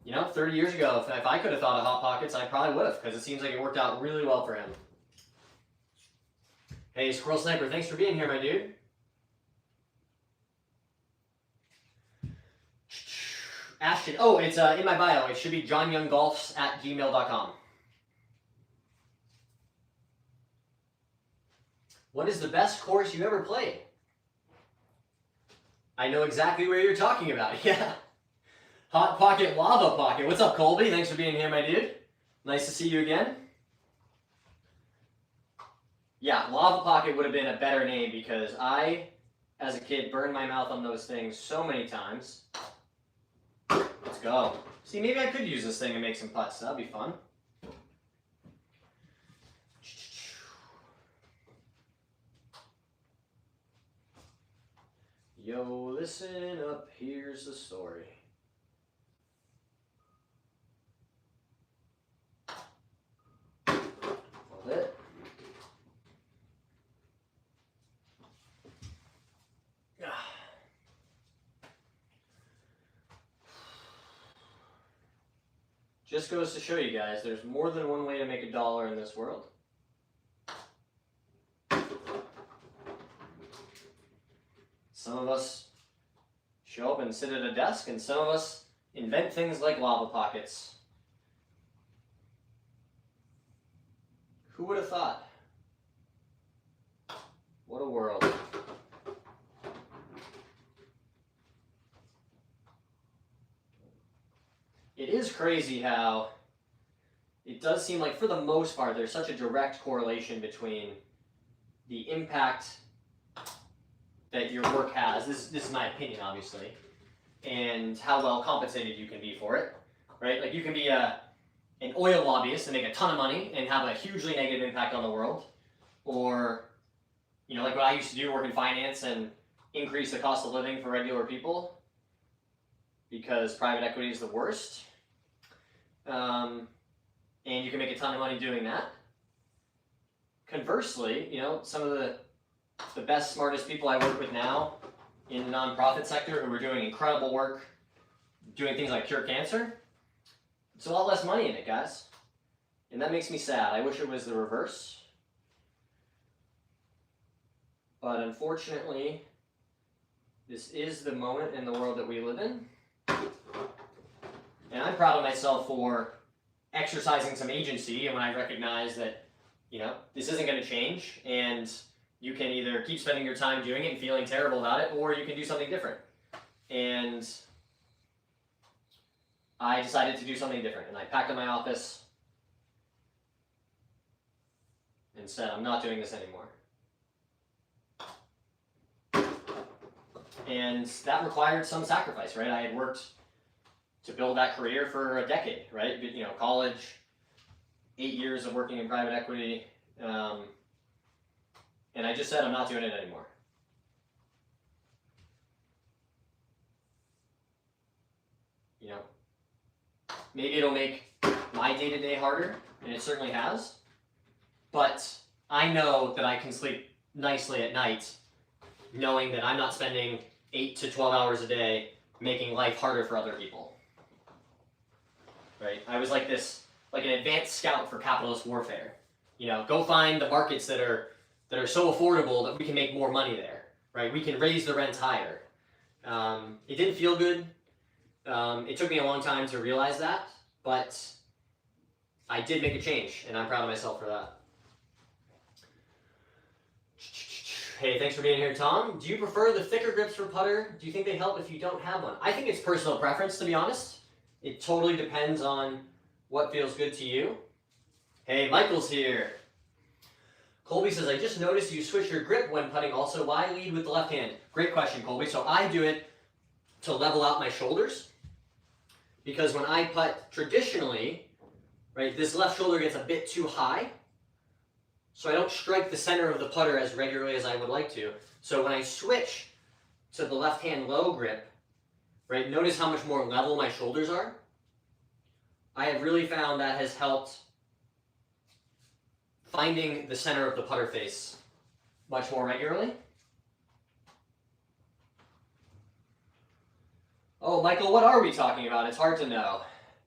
you know, 30 years ago, if I could have thought of Hot Pockets, I probably would have, because it seems like it worked out really well for him. Hey, Squirrel Sniper, thanks for being here, my dude. Ashton, oh, it's in my bio. It should be johnyounggolfs@gmail.com. What is the best course you ever played? I know exactly where you're talking about, yeah. Hot Pocket, Lava Pocket. What's up, Colby? Thanks for being here, my dude. Nice to see you again. Yeah, Lava Pocket would have been a better name because I, as a kid, burned my mouth on those things so many times. Let's go. See, maybe I could use this thing and make some putts. That'd be fun. Yo, listen up, here's the story. Hold it. Just goes to show you guys, there's more than one way to make $1 in this world. Some of us show up and sit at a desk, and some of us invent things like Lava Pockets. Who would have thought? What a world. It is crazy how it does seem like, for the most part, there's such a direct correlation between the impact that your work has. This is my opinion, obviously, and how well compensated you can be for it, right? Like you can be an oil lobbyist and make a ton of money and have a hugely negative impact on the world, or like what I used to do, work in finance and increase the cost of living for regular people because private equity is the worst. And you can make a ton of money doing that. Conversely, some of the best, smartest people I work with now in the nonprofit sector who are doing incredible work, doing things like cure cancer, it's a lot less money in it, guys. And that makes me sad. I wish it was the reverse. But unfortunately, this is the moment in the world that we live in. And I'm proud of myself for exercising some agency, and when I recognize that, this isn't going to change, and you can either keep spending your time doing it and feeling terrible about it, or you can do something different. And I decided to do something different, and I packed up my office and said, I'm not doing this anymore. And that required some sacrifice, right? I had worked to build that career for a decade, right? College, 8 years of working in private equity, and I just said I'm not doing it anymore. Maybe it'll make my day-to-day harder, and it certainly has, but I know that I can sleep nicely at night knowing that I'm not spending 8 to 12 hours a day making life harder for other people. Right? I was like an advanced scout for capitalist warfare. Go find the markets that are so affordable that we can make more money there. Right? We can raise the rents higher. It didn't feel good. It took me a long time to realize that, but I did make a change, and I'm proud of myself for that. Hey, thanks for being here, Tom. Do you prefer the thicker grips for putter? Do you think they help if you don't have one? I think it's personal preference, to be honest. It totally depends on what feels good to you. Hey, Michael's here. Colby says, I just noticed you switch your grip when putting also. Why lead with the left hand? Great question, Colby. So I do it to level out my shoulders, because when I putt traditionally, right, this left shoulder gets a bit too high, so I don't strike the center of the putter as regularly as I would like to. So when I switch to the left hand low grip, right, notice how much more level my shoulders are. I have really found that has helped finding the center of the putter face much more regularly. Oh, Michael, what are we talking about? It's hard to know.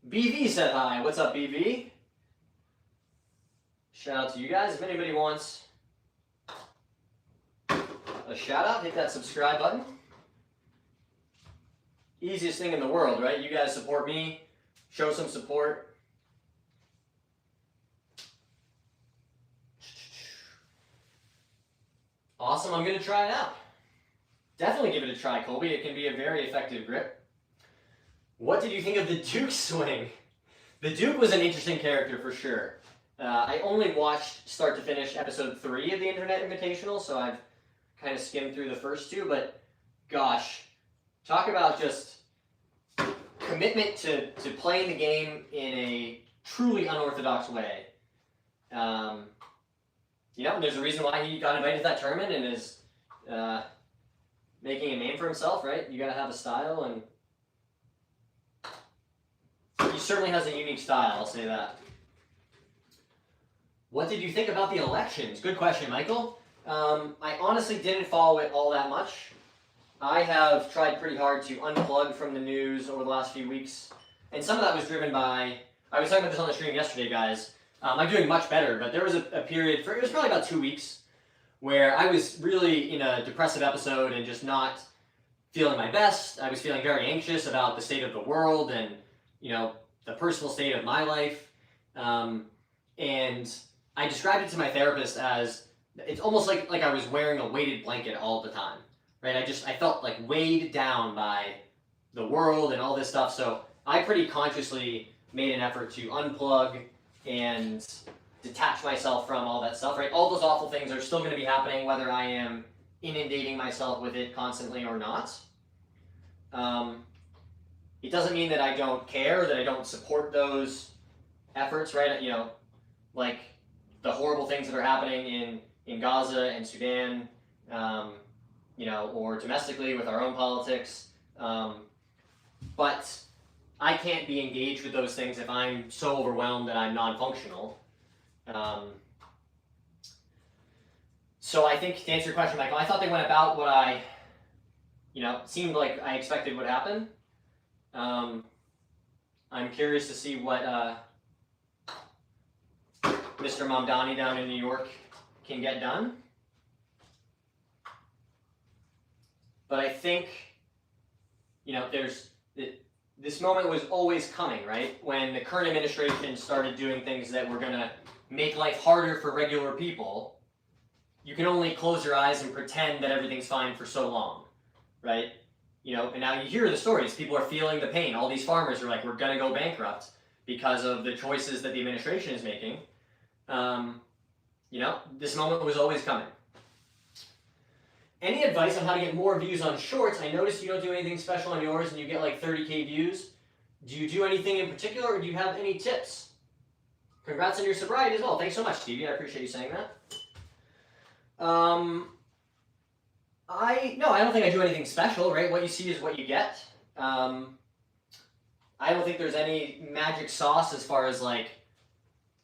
BV said hi. What's up, BV? Shout out to you guys. If anybody wants a shout out, hit that subscribe button. Easiest thing in the world, right? You guys support me, show some support. Awesome, I'm going to try it out. Definitely give it a try, Colby. It can be a very effective grip. What did you think of the Duke swing? The Duke was an interesting character for sure. I only watched start to finish episode 3 of the Internet Invitational, so I've kind of skimmed through the first 2, but gosh, talk about just commitment to playing the game in a truly unorthodox way. There's a reason why he got invited to that tournament and is making a name for himself, right? You gotta have a style, and he certainly has a unique style, I'll say that. What did you think about the elections? Good question, Michael. I honestly didn't follow it all that much. I have tried pretty hard to unplug from the news over the last few weeks, and some of that was driven by, I was talking about this on the stream yesterday, guys. I'm doing much better, but there was a period, it was probably about 2 weeks, where I was really in a depressive episode and just not feeling my best. I was feeling very anxious about the state of the world and, the personal state of my life. And I described it to my therapist as, it's almost like I was wearing a weighted blanket all the time, right? I felt like weighed down by the world and all this stuff. So I pretty consciously made an effort to unplug and detach myself from all that stuff, right? All those awful things are still going to be happening whether I am inundating myself with it constantly or not. It doesn't mean that I don't care, that I don't support those efforts, right? You know, like the horrible things that are happening in Gaza and Sudan, you know, or domestically with our own politics. But I can't be engaged with those things if I'm so overwhelmed that I'm non-functional. So I think, to answer your question, Michael, I thought they went about what I, you know, seemed like I expected would happen. I'm curious to see what Mr. Mamdani down in New York can get done. But I think, you know, this moment was always coming, right? When the current administration started doing things that were going to make life harder for regular people, you can only close your eyes and pretend that everything's fine for so long, right? You know, and now you hear the stories. People are feeling the pain. All these farmers are like, we're going to go bankrupt because of the choices that the administration is making. You know, this moment was always coming. Any advice on how to get more views on shorts? I noticed you don't do anything special on yours and you get like 30K views. Do you do anything in particular or do you have any tips? Congrats on your sobriety as well. Thanks so much, Stevie. I appreciate you saying that. No, I don't think I do anything special, right? What you see is what you get. I don't think there's any magic sauce as far as like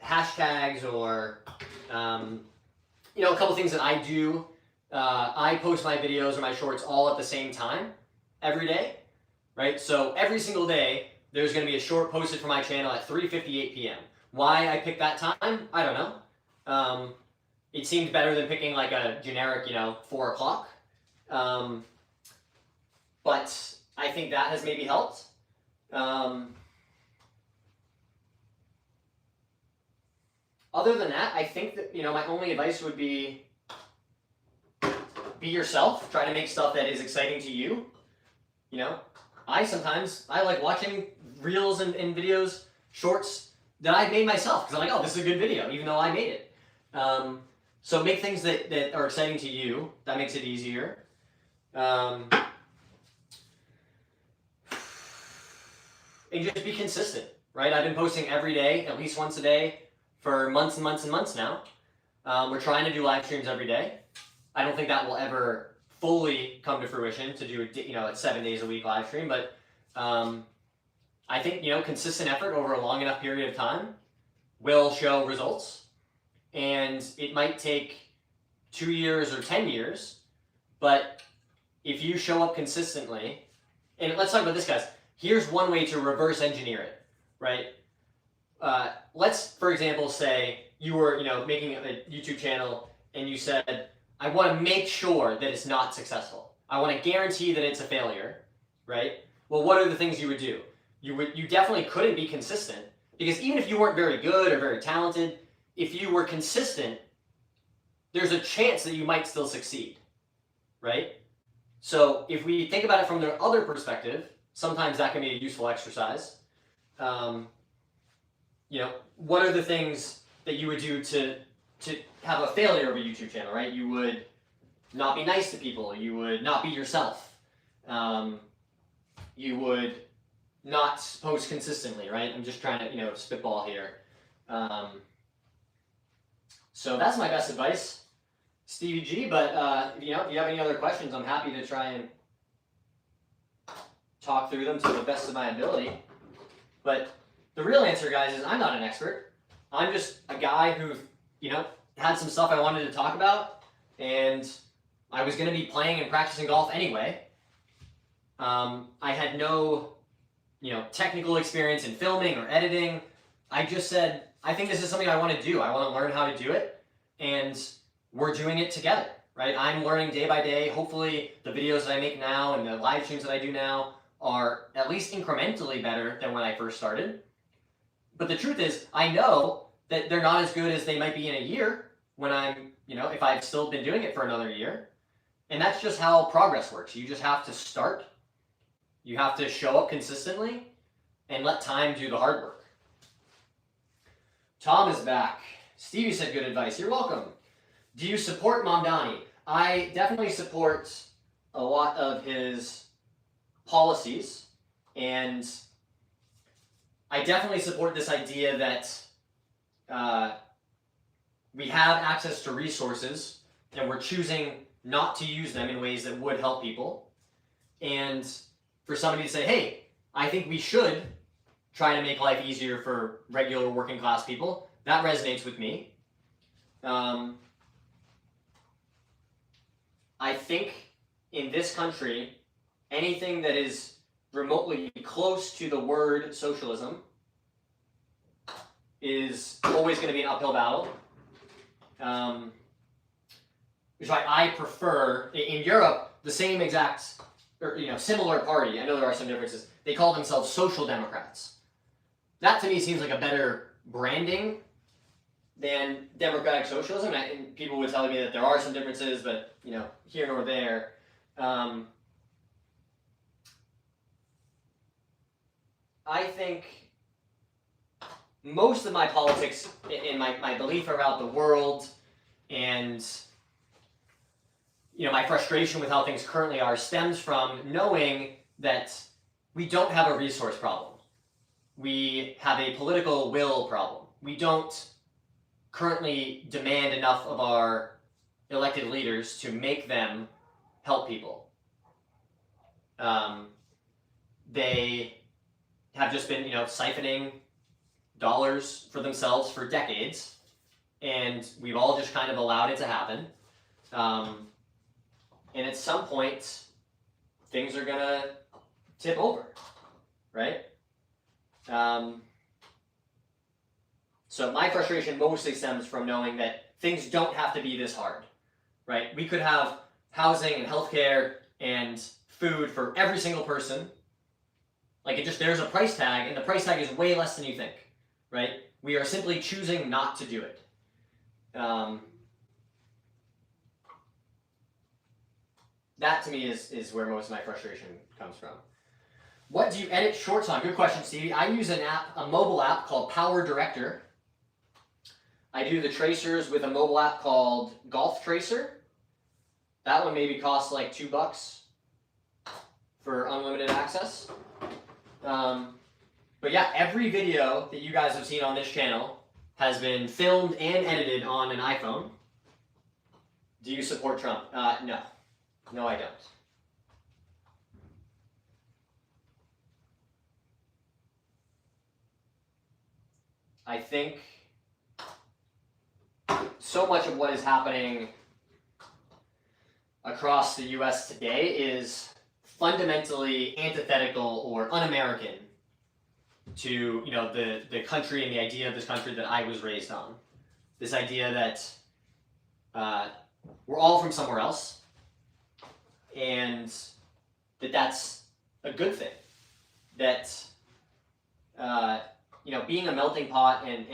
hashtags or, you know, a couple things that I do. I post my videos or my shorts all at the same time every day, right? So every single day, there's going to be a short posted for my channel at 3:58 p.m. Why I picked that time, I don't know. It seemed better than picking like a generic, you know, 4 o'clock. But I think that has maybe helped. Other than that, I think that, you know, my only advice would be yourself. Try to make stuff that is exciting to you. You know, I like watching reels and videos, shorts that I made myself because I'm like, oh, this is a good video, even though I made it. So make things that are exciting to you. That makes it easier. And just be consistent, right? I've been posting every day, at least once a day, for months and months and months now. We're trying to do live streams every day. I don't think that will ever fully come to fruition to do, you know, a 7 days a week live stream, but I think, you know, consistent effort over a long enough period of time will show results. And it might take 2 years or 10 years, but if you show up consistently, and let's talk about this, guys. Here's one way to reverse engineer it, right? Let's, for example, say you were, you know, making a YouTube channel and you said, I want to make sure that it's not successful. I want to guarantee that it's a failure, right? Well, what are the things you would do? You definitely couldn't be consistent because even if you weren't very good or very talented, if you were consistent, there's a chance that you might still succeed, right? So if we think about it from the other perspective, sometimes that can be a useful exercise. You know, what are the things that you would do to have a failure of a YouTube channel, right? You would not be nice to people. You would not be yourself. You would not post consistently, right? I'm just trying to, you know, spitball here. So that's my best advice, Stevie G. But you know, if you have any other questions, I'm happy to try and talk through them to the best of my ability. But the real answer, guys, is I'm not an expert. I'm just a guy who, you know, had some stuff I wanted to talk about, and I was going to be playing and practicing golf anyway. I had no, you know, technical experience in filming or editing. I just said, I think this is something I want to do. I want to learn how to do it, and we're doing it together, right? I'm learning day by day. Hopefully the videos that I make now and the live streams that I do now are at least incrementally better than when I first started. But the truth is, I know that they're not as good as they might be in a year when I'm, you know, if I've still been doing it for another year. And that's just how progress works. You just have to start. You have to show up consistently and let time do the hard work. Tom is back. Stevie said good advice. You're welcome. Do you support Mamdani? I definitely support a lot of his policies, and I definitely support this idea that we have access to resources and we're choosing not to use them in ways that would help people. And for somebody to say, hey, I think we should try to make life easier for regular working class people, that resonates with me. I think in this country, anything that is remotely close to the word socialism is always going to be an uphill battle. Which is why I prefer, in Europe, the same exact, or similar party, I know there are some differences, they call themselves social democrats. That to me seems like a better branding than democratic socialism, and people would tell me that there are some differences, but here nor there. I think most of my politics and my belief about the world and my frustration with how things currently are stems from knowing that we don't have a resource problem. We have a political will problem. We don't currently demand enough of our elected leaders to make them help people. They have just been, siphoning dollars for themselves for decades, and we've all just kind of allowed it to happen. And at some point, things are gonna tip over, right? So my frustration mostly stems from knowing that things don't have to be this hard, right? We could have housing and healthcare and food for every single person. Like there's a price tag, and the price tag is way less than you think, right? We are simply choosing not to do it. That to me is where most of my frustration comes from. What do you edit shorts on? Good question, Stevie. I use a mobile app called Power Director. I do the tracers with a mobile app called Golf Tracer. That one maybe costs like $2 for unlimited access. But yeah, every video that you guys have seen on this channel has been filmed and edited on an iPhone. Do you support Trump? No. No, I don't. I think so much of what is happening across the US today is fundamentally antithetical or un-American to the country and the idea of this country that I was raised on. This idea that we're all from somewhere else, and that's a good thing. That being a melting pot and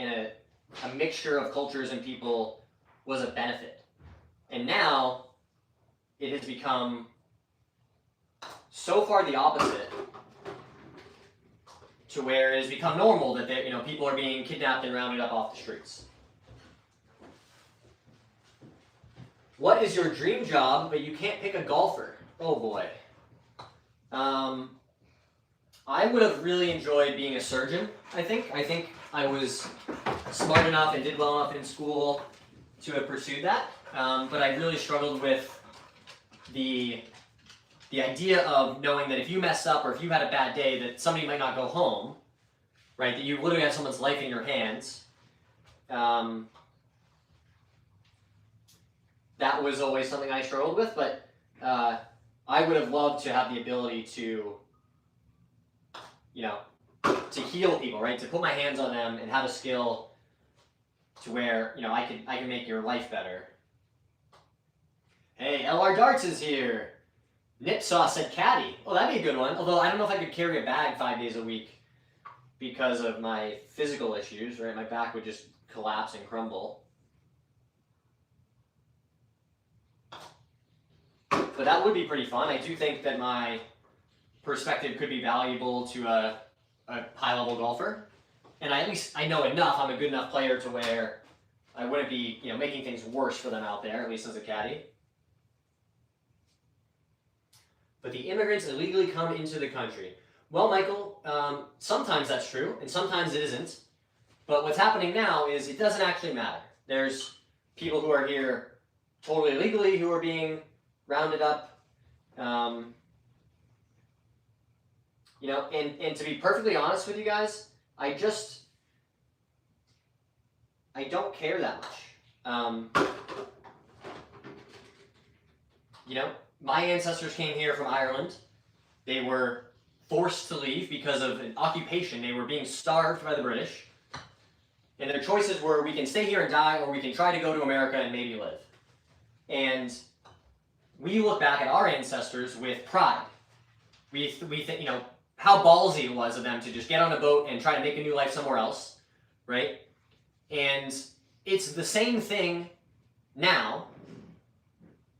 a mixture of cultures and people was a benefit. And now it has become so far the opposite, to where it has become normal that people are being kidnapped and rounded up off the streets. What is your dream job, but you can't pick a golfer? Oh boy. I would have really enjoyed being a surgeon, I think. I think I was smart enough and did well enough in school to have pursued that. But I really struggled with the idea of knowing that if you messed up or if you had a bad day, that somebody might not go home, right? That you literally have someone's life in your hands. That was always something I struggled with, but I would have loved to have the ability to, to heal people, right? To put my hands on them and have a skill to where, I can make your life better. Hey, LR Darts is here. Nipsaw said caddy. Oh, that'd be a good one. Although I don't know if I could carry a bag 5 days a week because of my physical issues, right? My back would just collapse and crumble. But that would be pretty fun. I do think that my perspective could be valuable to a high-level golfer. And at least I know enough, I'm a good enough player to where I wouldn't be, making things worse for them out there, at least as a caddy. but the immigrants illegally come into the country. Well, Michael, sometimes that's true, and sometimes it isn't. But what's happening now is it doesn't actually matter. There's people who are here totally legally who are being rounded up. You know, and to be perfectly honest with you guys, I don't care that much. You know, my ancestors came here from Ireland. They were forced to leave because of an occupation. They were being starved by the British. And their choices were, we can stay here and die, or we can try to go to America and maybe live. And we look back at our ancestors with pride. We think, you know, how ballsy it was of them to just get on a boat and try to make a new life somewhere else, right? And it's the same thing now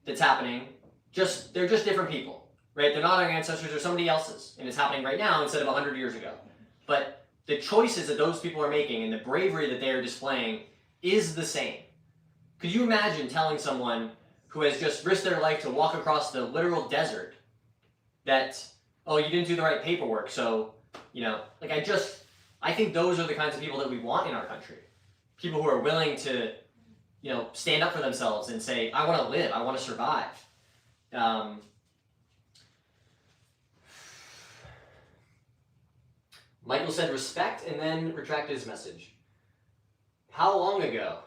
that's happening, they're just different people, right? They're not our ancestors, they're somebody else's, and it's happening right now instead of 100 years ago. But the choices that those people are making and the bravery that they are displaying is the same. Could you imagine telling someone who has just risked their life to walk across the literal desert that, oh, you didn't do the right paperwork, so, you know, like I think those are the kinds of people that we want in our country. People who are willing to, you know, stand up for themselves and say, I want to live, I want to survive. Michael said respect and then retracted his message. How long ago?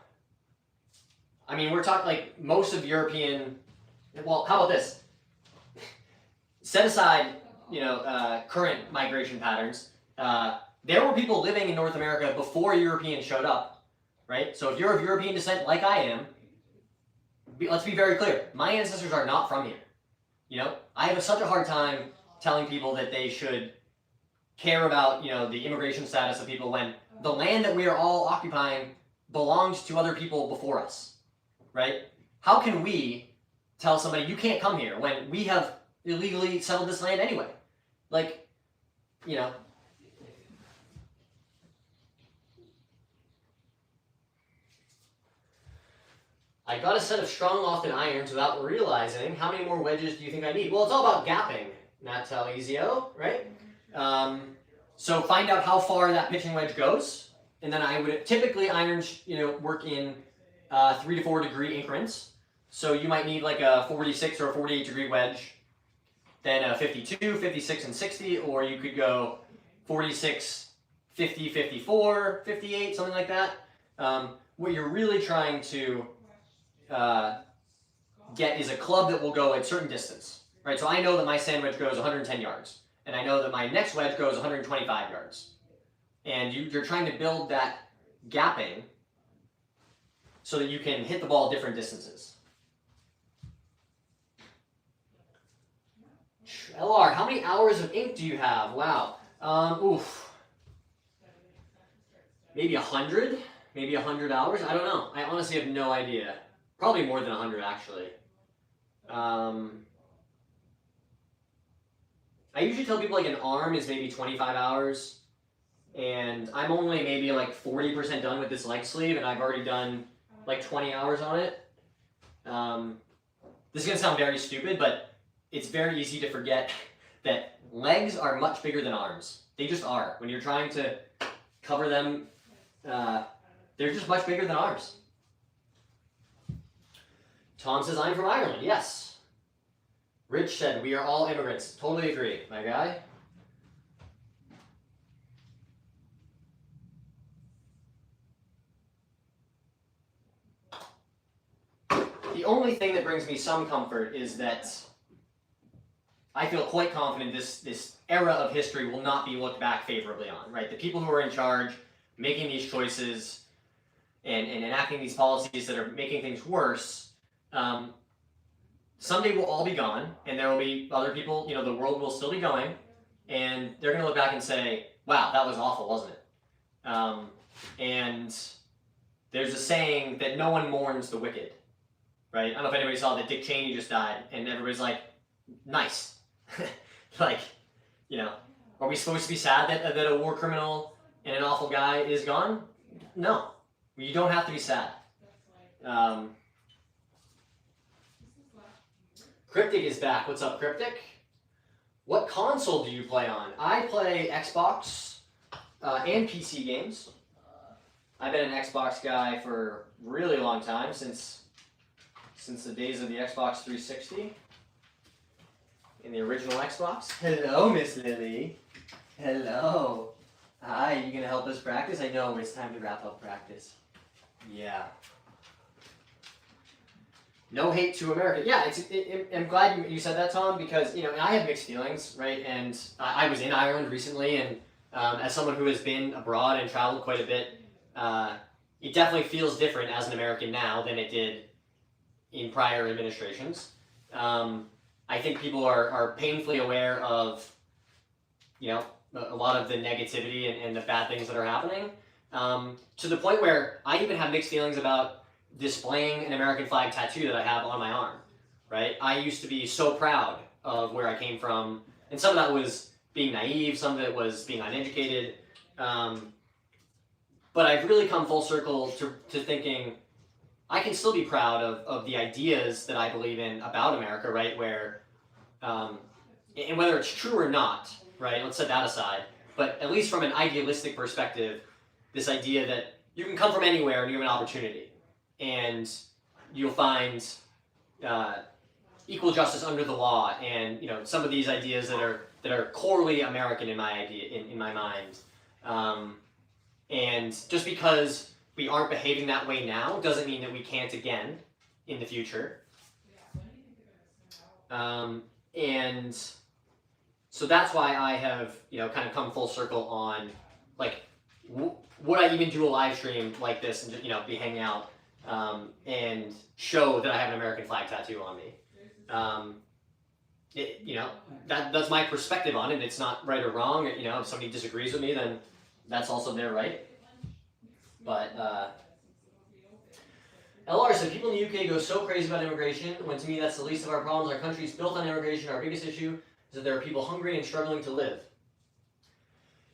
I mean, we're talking like most of European, well, how about this? Set aside, you know, current migration patterns. There were people living in North America before Europeans showed up, right? So if you're of European descent like I am, let's be very clear. My ancestors are not from here. You know, I have such a hard time telling people that they should care about, you know, the immigration status of people when the land that we are all occupying belonged to other people before us, right? How can we tell somebody you can't come here when we have illegally settled this land anyway? Like, you know. I got a set of strong lofted irons without realizing how many more wedges do you think I need? Well, it's all about gapping, Natalizio, right? So find out how far that pitching wedge goes, and then I would typically irons, you know, work in 3 to 4 degree increments. So you might need like a 46 or a 48 degree wedge, then a 52, 56, and 60, or you could go 46, 50, 54, 58, something like that. What you're really trying to get is a club that will go at a certain distance, right? So I know that my sand wedge goes 110 yards, and I know that my next wedge goes 125 yards. And you're trying to build that gapping so that you can hit the ball at different distances. LR, how many hours of ink do you have? Wow. Maybe 100? Maybe 100 hours? I don't know. I honestly have no idea. Probably more than 100, actually. I usually tell people like an arm is maybe 25 hours, and I'm only maybe like 40% done with this leg sleeve, and I've already done like 20 hours on it. This is going to sound very stupid, but it's very easy to forget that legs are much bigger than arms. They just are. When you're trying to cover them, they're just much bigger than arms. Tom says, I'm from Ireland. Yes. Rich said, we are all immigrants. Totally agree, my guy. The only thing that brings me some comfort is that I feel quite confident this era of history will not be looked back favorably on, right? The people who are in charge, making these choices and enacting these policies that are making things worse, someday we'll all be gone, and there will be other people, you know, the world will still be going, and they're going to look back and say, wow, that was awful, wasn't it? And there's a saying that no one mourns the wicked, right? I don't know if anybody saw that Dick Cheney just died, and everybody's like, nice. Like, you know, are we supposed to be sad that a war criminal and an awful guy is gone? No. You don't have to be sad. Cryptic is back. What's up, Cryptic? What console do you play on? I play Xbox and PC games. I've been an Xbox guy for a really long time, since the days of the Xbox 360. In the original Xbox. Hello, Miss Lily. Hello. Hi, you gonna help us practice? I know it's time to wrap up practice. Yeah. No hate to America. Yeah, I'm glad you said that, Tom, because I have mixed feelings, right? And I was in Ireland recently, and as someone who has been abroad and traveled quite a bit, it definitely feels different as an American now than it did in prior administrations. I think people are painfully aware of, a lot of the negativity and the bad things that are happening, to the point where I even have mixed feelings about displaying an American flag tattoo that I have on my arm, right? I used to be so proud of where I came from, and some of that was being naive, some of it was being uneducated, but I've really come full circle to thinking I can still be proud of the ideas that I believe in about America, right? Where, and whether it's true or not, right? Let's set that aside. But at least from an idealistic perspective, this idea that you can come from anywhere and you have an opportunity, and you'll find equal justice under the law, and some of these ideas that are corely American in my mind. And just because we aren't behaving that way now doesn't mean that we can't again in the future. And so that's why I have kind of come full circle on would I even do a live stream like this and just be hanging out and show that I have an American flag tattoo on me. That's my perspective on it. It's not right or wrong. If somebody disagrees with me, then that's also their right. But LR said, people in the UK go so crazy about immigration, when to me that's the least of our problems. Our country is built on immigration. Our biggest issue is that there are people hungry and struggling to live.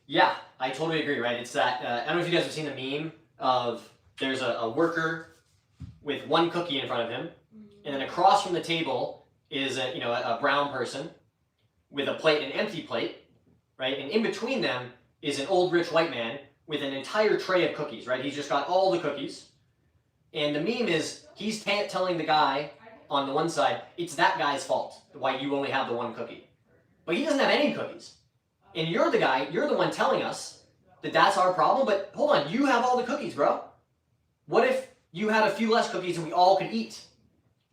Yeah, I totally agree, right? It's that, I don't know if you guys have seen the meme of there's a worker with one cookie in front of him, and then across from the table is a brown person with a plate, an empty plate, right? And in between them is an old rich white man with an entire tray of cookies, right? He's just got all the cookies. And the meme is, he's telling the guy on the one side, it's that guy's fault, why you only have the one cookie. But he doesn't have any cookies. And you're the one telling us that that's our problem, but hold on, you have all the cookies, bro. What if you had a few less cookies and we all could eat?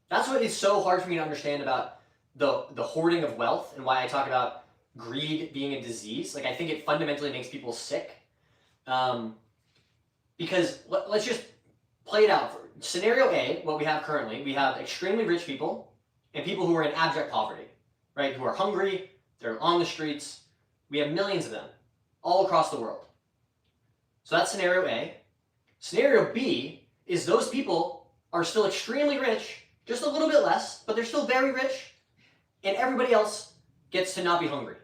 That's what is so hard for me to understand about the hoarding of wealth, and why I talk about greed being a disease. I think it fundamentally makes people sick. Because let's just play it out. For scenario A, what we have currently, we have extremely rich people and people who are in abject poverty, right? Who are hungry, they're on the streets. We have millions of them all across the world. So that's scenario A. Scenario B is those people are still extremely rich, just a little bit less, but they're still very rich, and everybody else gets to not be hungry,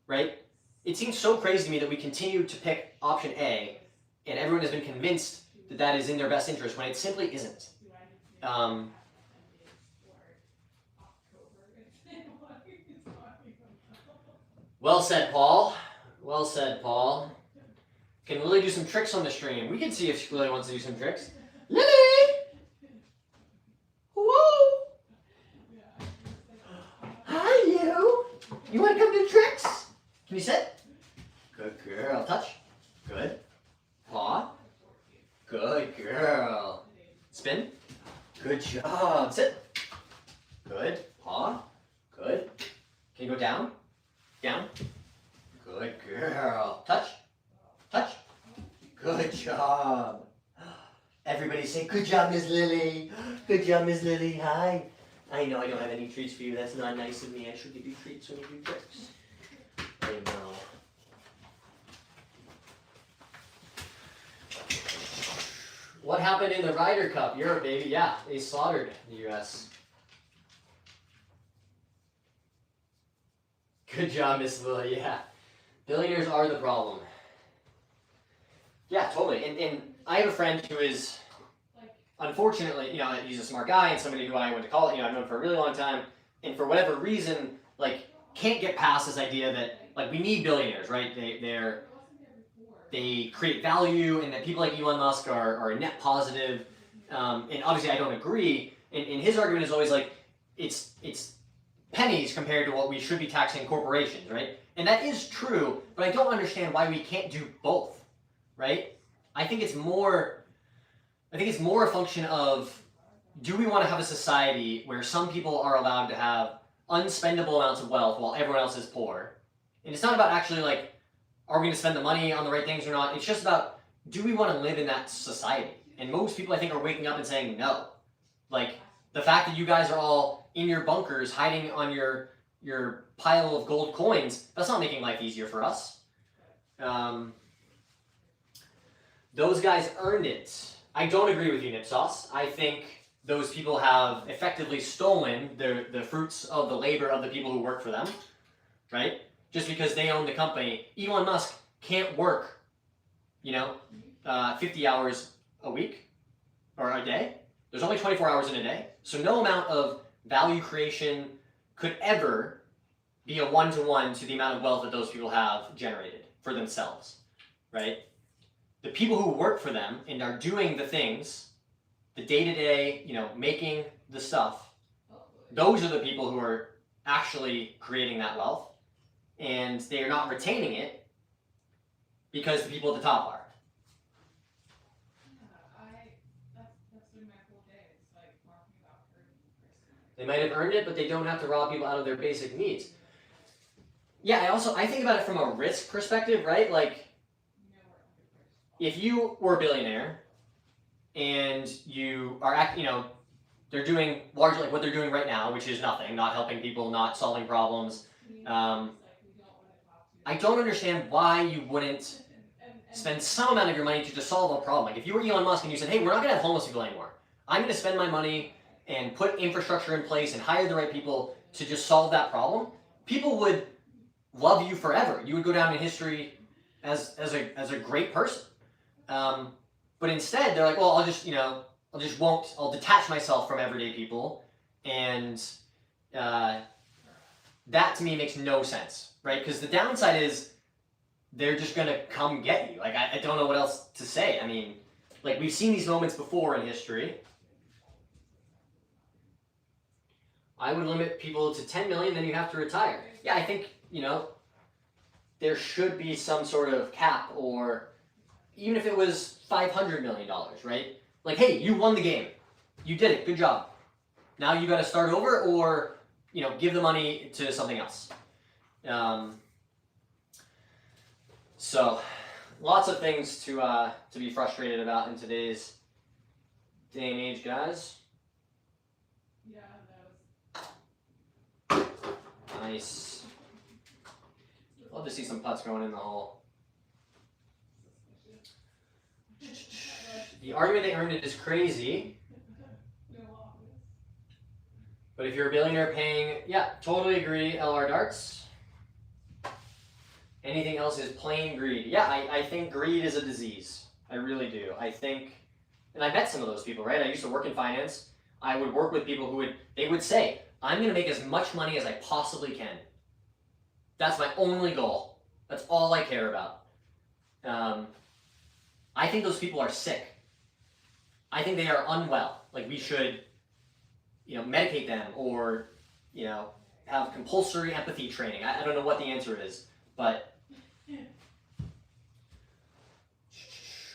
right? It seems so crazy to me that we continue to pick option A, and everyone has been convinced that that is in their best interest when it simply isn't. Well said, Paul. Well said, Paul. Can Lily do some tricks on the stream? We can see if Lily wants to do some tricks. Lily! Whoa! Hi, you! You want to come do tricks? Can you sit? Good girl. Touch. Good. Paw. Good girl. Spin. Good job. Sit. Good. Paw. Good. Can you go down? Down. Good girl. Touch. Touch. Good job. Everybody say, good job, Miss Lily. Good job, Miss Lily. Hi. I know I don't have any treats for you. That's not nice of me. I should give you treats when you do tricks. I know. What happened in the Ryder Cup? Europe, baby. Yeah, they slaughtered the U.S. Good job, Miss Lily. Yeah. Billionaires are the problem. Yeah, totally. And I have a friend who is, unfortunately, he's a smart guy and somebody who I went to college, I've known for a really long time. And for whatever reason, can't get past this idea that like we need billionaires, right? They create value, and that people like Elon Musk are net positive. And obviously, I don't agree. And his argument is always like it's pennies compared to what we should be taxing corporations, right? And that is true, but I don't understand why we can't do both, right? I think it's more a function of, do we want to have a society where some people are allowed to have unspendable amounts of wealth while everyone else is poor? And it's not about actually like, are we going to spend the money on the right things or not? It's just about, do we want to live in that society? And most people, I think, are waking up and saying no. Like, the fact that you guys are all in your bunkers hiding on your pile of gold coins, that's not making life easier for us. Those guys earned it. I don't agree with you, Nipsos. I think those people have effectively stolen the fruits of the labor of the people who work for them, right? Just because they own the company. Elon Musk can't work, 50 hours a week or a day. There's only 24 hours in a day. So no amount of value creation could ever be a one-to-one to the amount of wealth that those people have generated for themselves, right? The people who work for them and are doing the things, the day-to-day, making the stuff, those are the people who are actually creating that wealth, and they are not retaining it because the people at the top are. They might have earned it, but they don't have to rob people out of their basic needs. Yeah, I think about it from a risk perspective, right? Like, if you were a billionaire and you are, they're doing largely like what they're doing right now, which is nothing, not helping people, not solving problems. I don't understand why you wouldn't spend some amount of your money to just solve a problem. Like if you were Elon Musk and you said, hey, we're not going to have homeless people anymore. I'm going to spend my money and put infrastructure in place and hire the right people to just solve that problem. People would love you forever. You would go down in history as a great person. But instead, they're like, well, I'll detach myself from everyday people, and that to me makes no sense, right? Because the downside is they're just gonna come get you. Like I don't know what else to say. I mean, like we've seen these moments before in history. I would limit people to 10 million, then you have to retire. Yeah, I think, there should be some sort of cap, or even if it was $500 million, right? Like, hey, you won the game. You did it. Good job. Now you got to start over, or, give the money to something else. So, lots of things to be frustrated about in today's day and age, guys. Yeah, Nice. Love to see some putts going in the hole. The argument they earned it is crazy. But if you're a billionaire paying, yeah, totally agree, LR Darts. Anything else is plain greed. Yeah, I think greed is a disease. I really do. I think, and I met some of those people, right? I used to work in finance. I would work with people who would say, I'm going to make as much money as I possibly can. That's my only goal. That's all I care about. I think those people are sick. I think they are unwell. Like we should, medicate them, or, have compulsory empathy training. I don't know what the answer is, but.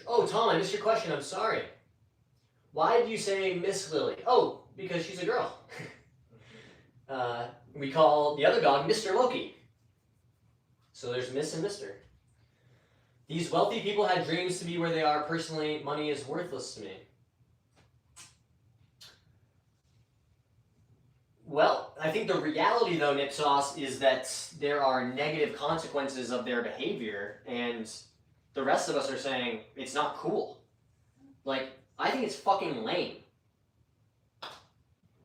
Oh, Tom, I missed your question. I'm sorry. Why did you say Miss Lily? Oh, because she's a girl. We call the other dog Mr. Loki. So there's Miss and Mr. These wealthy people had dreams to be where they are. Personally, money is worthless to me. Well, I think the reality, though, Nipsos, is that there are negative consequences of their behavior, and the rest of us are saying it's not cool. Like, I think it's fucking lame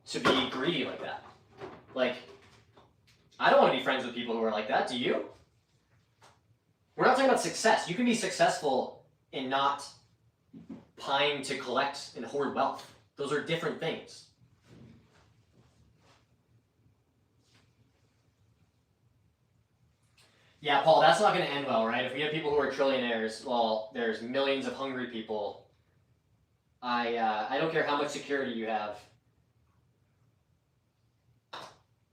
to be greedy like that. Like, I don't want to be friends with people who are like that. Do you? We're not talking about success. You can be successful and not pine to collect and hoard wealth. Those are different things. Yeah, Paul, that's not going to end well, right? If we have people who are trillionaires, well, there's millions of hungry people. I don't care how much security you have.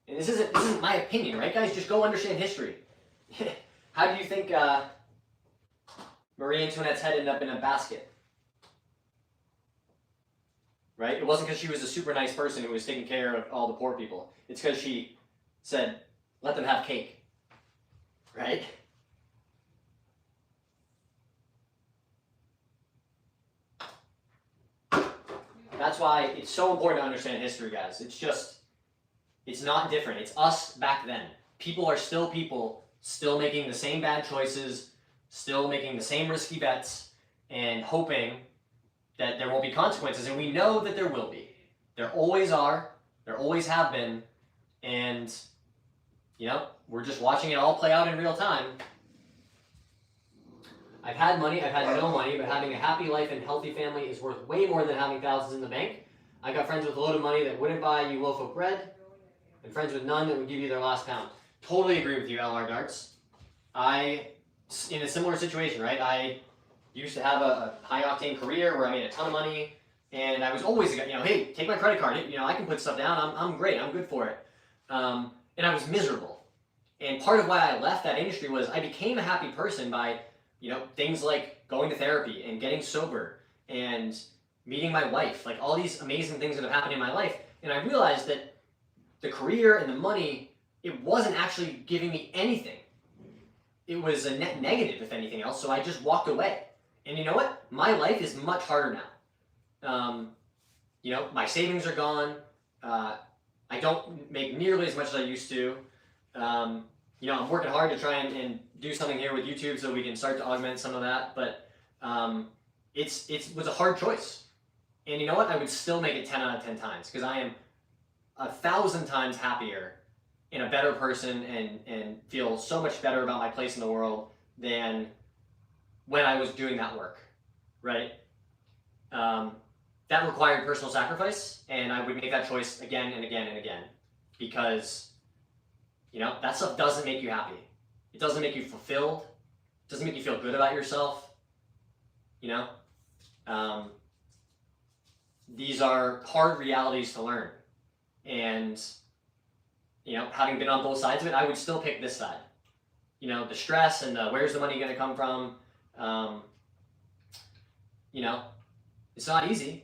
And this isn't my opinion, right, guys? Just go understand history. How do you think Marie Antoinette's head ended up in a basket? Right? It wasn't because she was a super nice person who was taking care of all the poor people. It's because she said, let them have cake. Right? That's why it's so important to understand history, guys. It's not different. It's us back then. People are still people, still making the same bad choices, still making the same risky bets, and hoping that there won't be consequences. And we know that there will be. There always are. There always have been. And, you know, we're just watching it all play out in real time. I've had money, I've had no money, but having a happy life and healthy family is worth way more than having thousands in the bank. I got friends with a load of money that wouldn't buy you a loaf of bread, and friends with none that would give you their last pound. Totally agree with you, LR Darts. In a similar situation, right? I used to have a high-octane career where I made a ton of money, and I was always, you know, hey, take my credit card. You know, I can put stuff down. I'm great. I'm good for it. And I was miserable. And part of why I left that industry was I became a happy person by, you know, things like going to therapy and getting sober and meeting my wife, like all these amazing things that have happened in my life. And I realized that the career and the money, it wasn't actually giving me anything. It was a net negative, if anything else, so I just walked away. And you know what? My life is much harder now. You know, my savings are gone. I don't make nearly as much as I used to. You know, I'm working hard to try and do something here with YouTube so we can start to augment some of that. But it was a hard choice. And you know what? I would still make it 10 out of 10 times because I am 1,000 times happier and a better person and feel so much better about my place in the world than when I was doing that work, right? That required personal sacrifice, and I would make that choice again and again and again because, you know, that stuff doesn't make you happy. It doesn't make you fulfilled. It doesn't make you feel good about yourself, you know? These are hard realities to learn. And, you know, having been on both sides of it, I would still pick this side. You know, the stress and the where's the money going to come from, you know, it's not easy.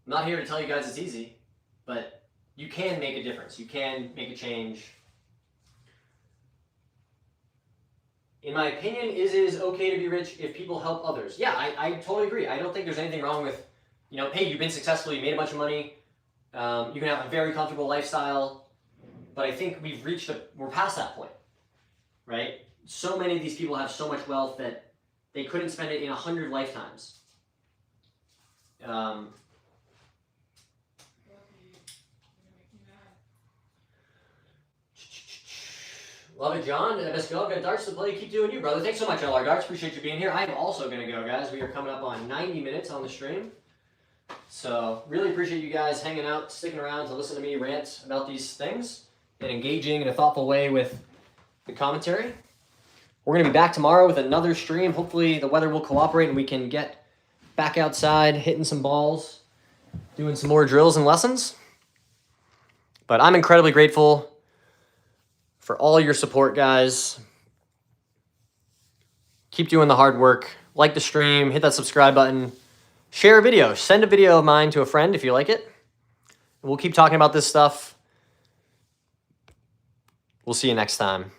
I'm not here to tell you guys it's easy, but you can make a difference. You can make a change. In my opinion, it is okay to be rich if people help others. Yeah, I totally agree. I don't think there's anything wrong with, you know, hey, you've been successful, you made a bunch of money, you can have a very comfortable lifestyle, but I think we're past that point, right? So many of these people have so much wealth that they couldn't spend it in 100 lifetimes. Love it, John. Let's go. I've got darts to play. Keep doing you, brother. Thanks so much, LR Darts. Appreciate you being here. I'm also going to go, guys. We are coming up on 90 minutes on the stream. So really appreciate you guys hanging out, sticking around to listen to me rant about these things and engaging in a thoughtful way with the commentary. We're going to be back tomorrow with another stream. Hopefully the weather will cooperate and we can get back outside, hitting some balls, doing some more drills and lessons. But I'm incredibly grateful for all your support, guys. Keep doing the hard work. Like the stream, hit that subscribe button, share a video, send a video of mine to a friend if you like it. And we'll keep talking about this stuff. We'll see you next time.